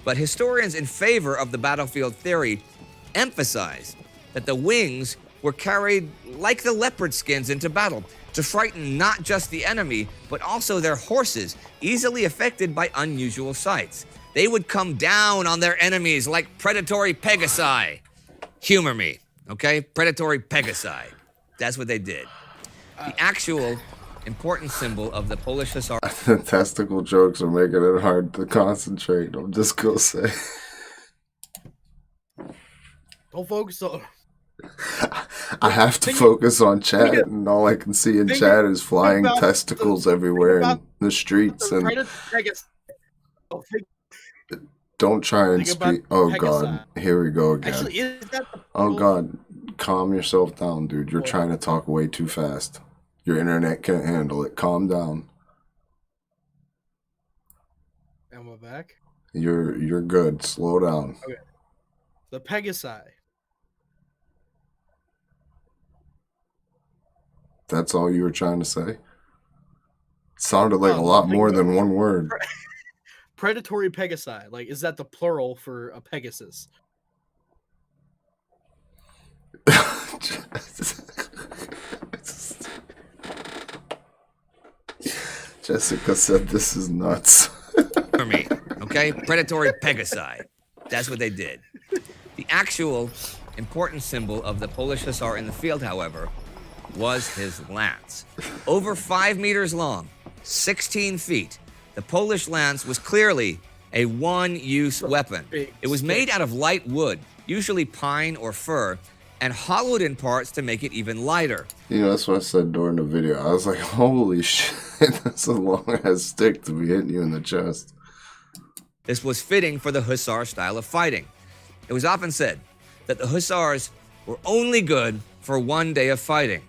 But historians in favor of the battlefield theory emphasize that the wings were carried like the leopard skins into battle to frighten not just the enemy, but also their horses, easily affected by unusual sights. They would come down on their enemies like predatory pegasi. Humor me, okay? Predatory pegasi. That's what they did. The actual important symbol of the Polish hussar. The testicle jokes are making it hard to concentrate. I'm just gonna say. Don't focus on. I have to focus on chat, and all I can see in chat is flying testicles everywhere in the streets. And don't try and speak. Oh God, here we go again. Actually, is that the Oh God, calm yourself down, dude. You're trying to talk way too fast. Your internet can't handle it. Calm down. Am I back? You're good. Slow down. Okay. The Pegasi. That's all you were trying to say? It sounded like a lot more than one word. Predatory Pegasi. Like, is that the plural for a Pegasus? Jessica said this is nuts. For me, okay? Predatory pegasi. That's what they did. The actual important symbol of the Polish hussar in the field, however, was his lance. Over 5 meters long, 16 feet, the Polish lance was clearly a one-use weapon. It was made out of light wood, usually pine or fir, and hollowed in parts to make it even lighter. You know, that's what I said during the video. I was like, holy shit, that's a long-ass stick to be hitting you in the chest. This was fitting for the hussar style of fighting. It was often said that the hussars were only good for one day of fighting.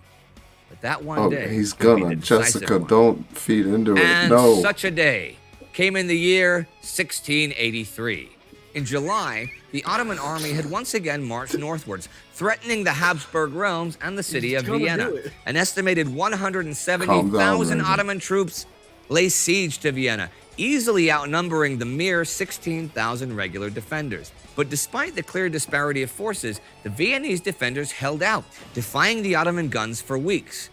But that one day, he's would be gonna. the decisive Jessica, one. don't feed into it. And No. such a day came in the year 1683. In July, the Ottoman army had once again marched northwards, threatening the Habsburg realms and the city of gonna Vienna. do it. An estimated 170,000 Raven. Ottoman troops lay siege to Vienna, easily outnumbering the mere 16,000 regular defenders. But despite the clear disparity of forces, the Viennese defenders held out, defying the Ottoman guns for weeks.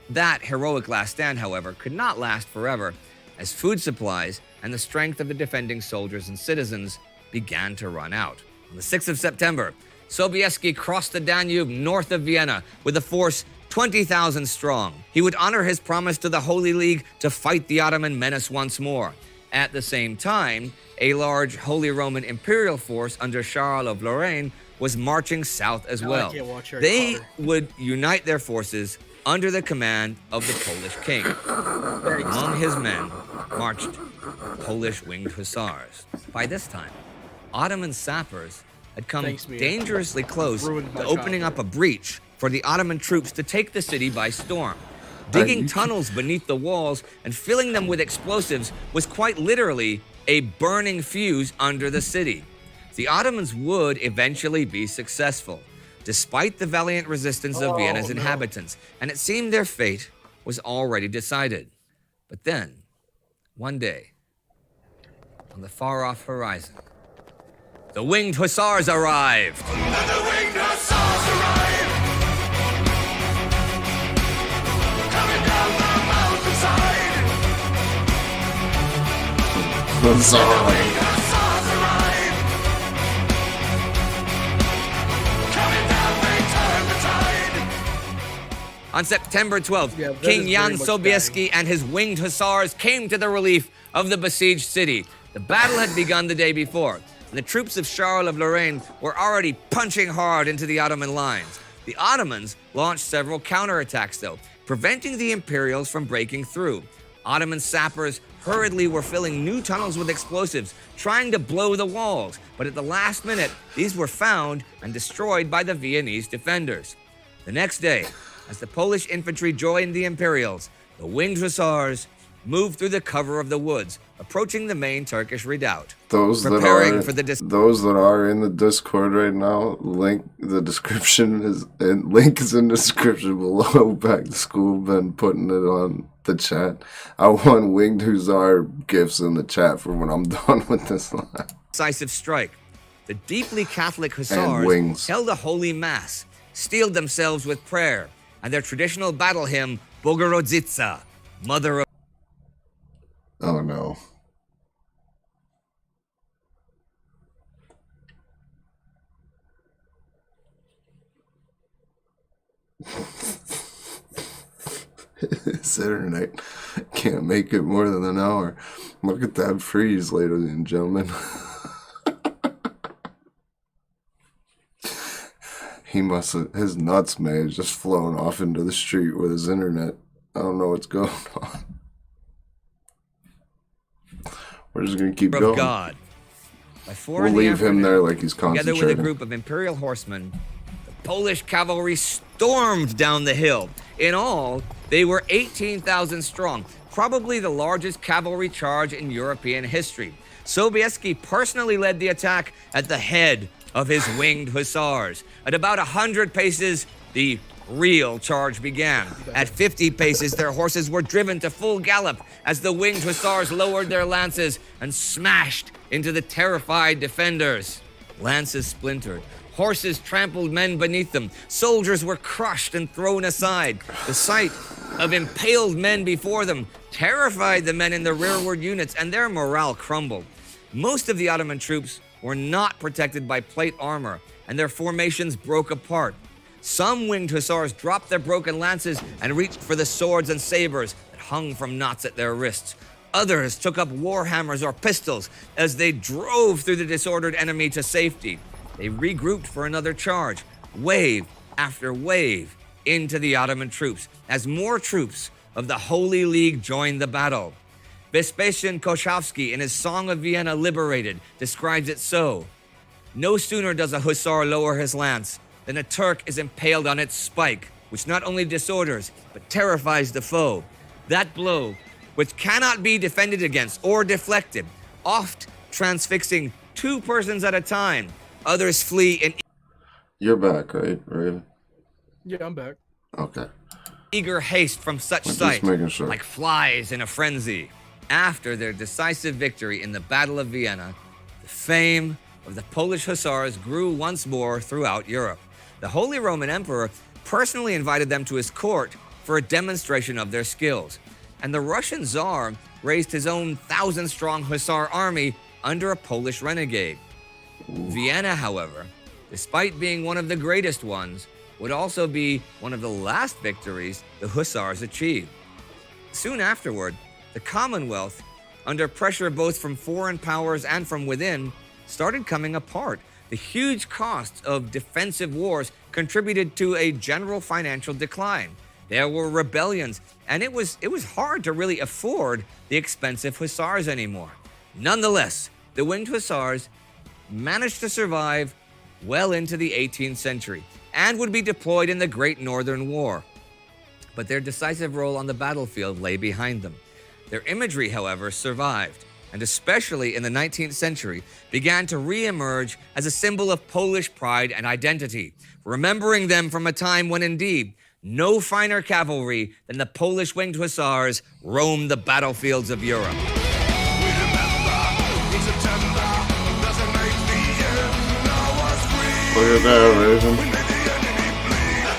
That heroic last stand, however, could not last forever, as food supplies and the strength of the defending soldiers and citizens began to run out. On the 6th of September, Sobieski crossed the Danube north of Vienna with a force 20,000 strong. He would honor his promise to the Holy League to fight the Ottoman menace once more. At the same time, a large Holy Roman Imperial force under Charles of Lorraine was marching south as Now I well. can't watch Harry They Potter. would unite their forces under the command of the Polish king. Among his men marched Polish winged hussars. By this time, Ottoman sappers had come Thanks, Mia. dangerously close Ruined my to opening up a breach for the Ottoman troops to take the city by storm. Digging tunnels beneath the walls and filling them with explosives was quite literally a burning fuse under the city. The Ottomans would eventually be successful, despite the valiant resistance of Vienna's inhabitants, and it seemed their fate was already decided. But then, one day, on the far-off horizon, the winged hussars arrived. Sorry. On September 12th, Yeah, that King is Jan very much Sobieski and his winged hussars came to the relief of the besieged city. The battle had begun the day before, and the troops of Charles of Lorraine were already punching hard into the Ottoman lines. The Ottomans launched several counterattacks, though, preventing the Imperials from breaking through. Ottoman sappers hurriedly were filling new tunnels with explosives, trying to blow the walls, but at the last minute, these were found and destroyed by the Viennese defenders. The next day, as the Polish infantry joined the Imperials, the winged hussars moved through the cover of the woods, approaching the main Turkish redoubt. Those that are in the Discord right now, link is in the description below. Back to school, been putting it on the chat. I want winged hussar gifts in the chat for when I'm done with this line. Decisive strike. The deeply Catholic hussars held a holy mass, steeled themselves with prayer, and their traditional battle hymn, Bogorodzica, Mother of... Oh no. This internet can't make it more than an hour. Look at that freeze, ladies and gentlemen. He must have, his nuts may have just flown off into the street with his internet. I don't know what's going on. We're just gonna keep going. God. By 4 We'll in the leave him afternoon, there like he's concentrating. together with a group of Imperial horsemen, the Polish cavalry stormed down the hill. In all, they were 18,000 strong, probably the largest cavalry charge in European history. Sobieski personally led the attack at the head of his winged hussars. At about 100 paces, the real charge began. At 50 paces, their horses were driven to full gallop as the winged hussars lowered their lances and smashed into the terrified defenders. Lances splintered. Horses trampled men beneath them. Soldiers were crushed and thrown aside. The sight of impaled men before them terrified the men in the rearward units, and their morale crumbled. Most of the Ottoman troops were not protected by plate armor, and their formations broke apart. Some winged hussars dropped their broken lances and reached for the swords and sabers that hung from knots at their wrists. Others took up war hammers or pistols as they drove through the disordered enemy to safety. They regrouped for another charge, wave after wave, into the Ottoman troops, as more troops of the Holy League joined the battle. Vespasian Koszowski, in his Song of Vienna Liberated, describes it so: "No sooner does a hussar lower his lance than a Turk is impaled on its spike, which not only disorders, but terrifies the foe. That blow, which cannot be defended against or deflected, oft transfixing 2 persons at a time. Others flee in..." You're back, right, Raven? Yeah, I'm back. Okay. Eager haste from such I'm just sight, making sure. like flies in a frenzy. After their decisive victory in the Battle of Vienna, the fame of the Polish hussars grew once more throughout Europe. The Holy Roman Emperor personally invited them to his court for a demonstration of their skills, and the Russian Tsar raised his own 1,000-strong hussar army under a Polish renegade. Vienna, however, despite being one of the greatest ones, would also be one of the last victories the hussars achieved. Soon afterward, the Commonwealth, under pressure both from foreign powers and from within, started coming apart. The huge costs of defensive wars contributed to a general financial decline. There were rebellions, and it was hard to really afford the expensive hussars anymore. Nonetheless, the winged hussars managed to survive well into the 18th century and would be deployed in the Great Northern War. But their decisive role on the battlefield lay behind them. Their imagery, however, survived, and especially in the 19th century, began to re-emerge as a symbol of Polish pride and identity, remembering them from a time when indeed no finer cavalry than the Polish winged hussars roamed the battlefields of Europe. Look at that, Raven.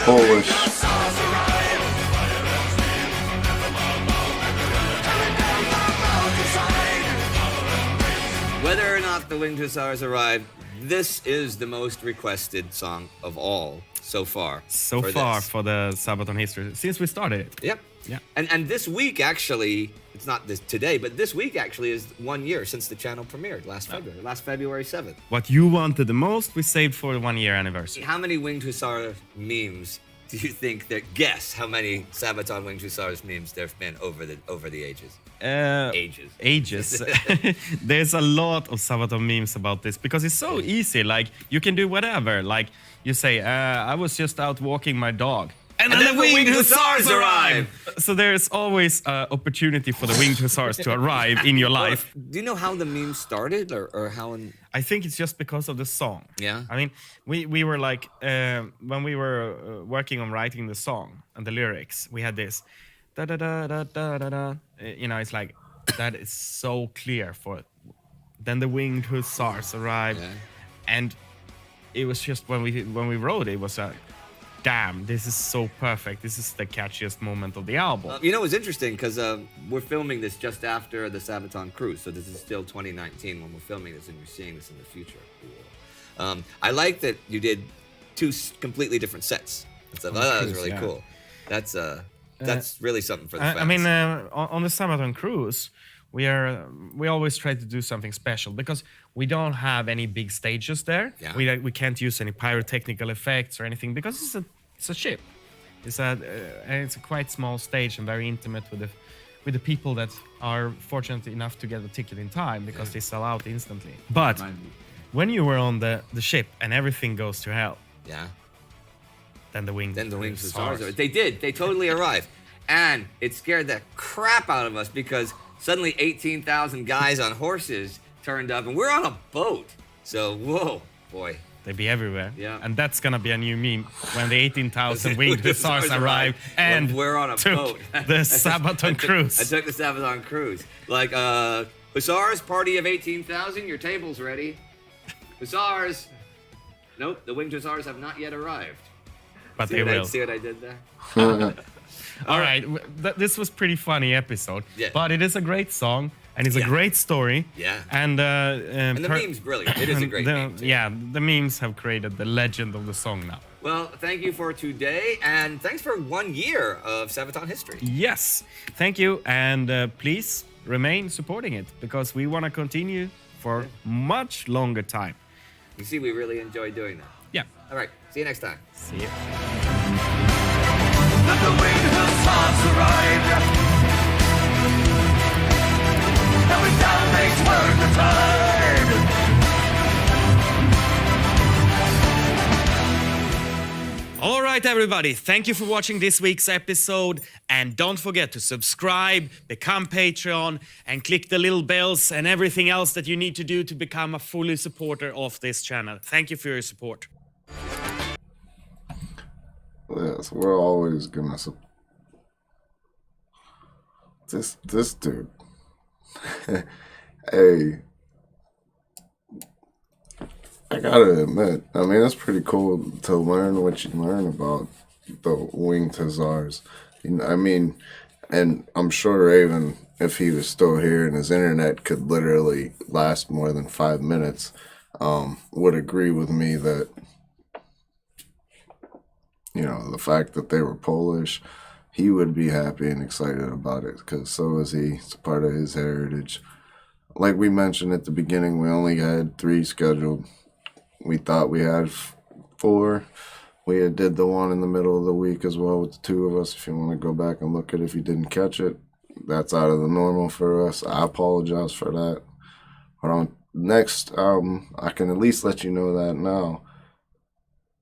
Polish. Whether or not the winged hussars arrived, this is the most requested song of all. so far. So for far this. for the Sabaton history since we started it. Yep. Yeah. And this week actually, it's not this today, but this week actually is 1 year since the channel premiered last February 7th. What you wanted the most, we saved for the 1 year anniversary. How many Winged Hussar memes do you think that guess how many Sabaton Winged Hussars memes there've been over the ages? Ages. There's a lot of Sabaton memes about this because it's so easy. Like you can do whatever. Like you say, I was just out walking my dog. And then the Winged Hussars arrive! So there's always opportunity for the Winged Hussars to arrive in your life. Do you know how the meme started or how? I think it's just because of the song. Yeah. I mean, we were like, when we were working on writing the song and the lyrics, we had this, da da da da da da da. You know, it's like, that is so clear for it. Then the Winged Hussars arrived. Yeah. And it was just when we wrote it, it was like, damn, this is so perfect. This is the catchiest moment of the album. You know, it's interesting because we're filming this just after the Sabaton cruise, so this is still 2019 when we're filming this, and you're seeing this in the future. I like that you did two completely different sets. That was really cool. That's really something for the fans. I mean, on the Sabaton cruise, we always try to do something special because we don't have any big stages there. Yeah. We can't use any pyrotechnical effects or anything because it's a ship. And it's a quite small stage and very intimate with the people that are fortunate enough to get a ticket in time because they sell out instantly. But when you were on the ship and everything goes to hell, then the Winged Hussars. They did. They totally arrived, and it scared the crap out of us because suddenly 18,000 guys on horses turned up, and we're on a boat. So whoa, boy. They be everywhere. Yeah. And that's gonna be a new meme when the 18,000 Winged Hussars arrive and we're on a boat. The Sabaton cruise. I took the Sabaton cruise. Like, Hussars, party of 18,000, your table's ready. Hussars. Nope, the Winged Hussars have not yet arrived. But they will. See what I did there? All right, this was pretty funny episode. Yeah. But it is a great song. And it's a great story. Yeah. And the meme's brilliant. It is a great meme, too. Yeah, the memes have created the legend of the song now. Well, thank you for today, and thanks for 1 year of Sabaton history. Yes, thank you, and please remain supporting it because we want to continue for much longer time. You see, we really enjoy doing that. Yeah. All right, see you next time. See you. Let the Winged Hussars arrive. Every time they turn the tide. All right, everybody. Thank you for watching this week's episode. And don't forget to subscribe, become Patreon, and click the little bells and everything else that you need to do to become a fully supporter of this channel. Thank you for your support. Yes, we're always gonna this dude. Hey, I gotta admit, I mean, it's pretty cool to learn what you learn about the Winged Hussars. I mean, and I'm sure Raven, if he was still here and his internet could literally last more than 5 minutes, would agree with me that, you know, the fact that they were Polish, he would be happy and excited about it because so is he. It's part of his heritage. Like we mentioned at the beginning, we only had 3 scheduled. We thought we had 4. We had did the one in the middle of the week as well with the 2 of us. If you want to go back and look at it, if you didn't catch it, that's out of the normal for us. I apologize for that. But on next album, I can at least let you know that now,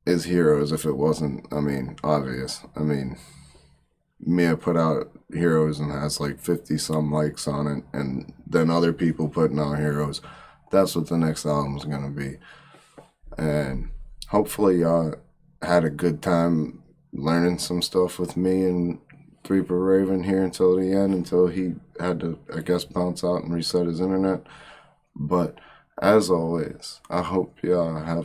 is Heroes if it wasn't, I mean, obvious. I mean, Mia put out Heroes and has like 50 some likes on it, and then other people putting out Heroes. That's what the next album's gonna be. And hopefully y'all had a good time learning some stuff with me and Threeper Raven here until the end, until he had to, I guess, bounce out and reset his internet. But as always, I hope y'all have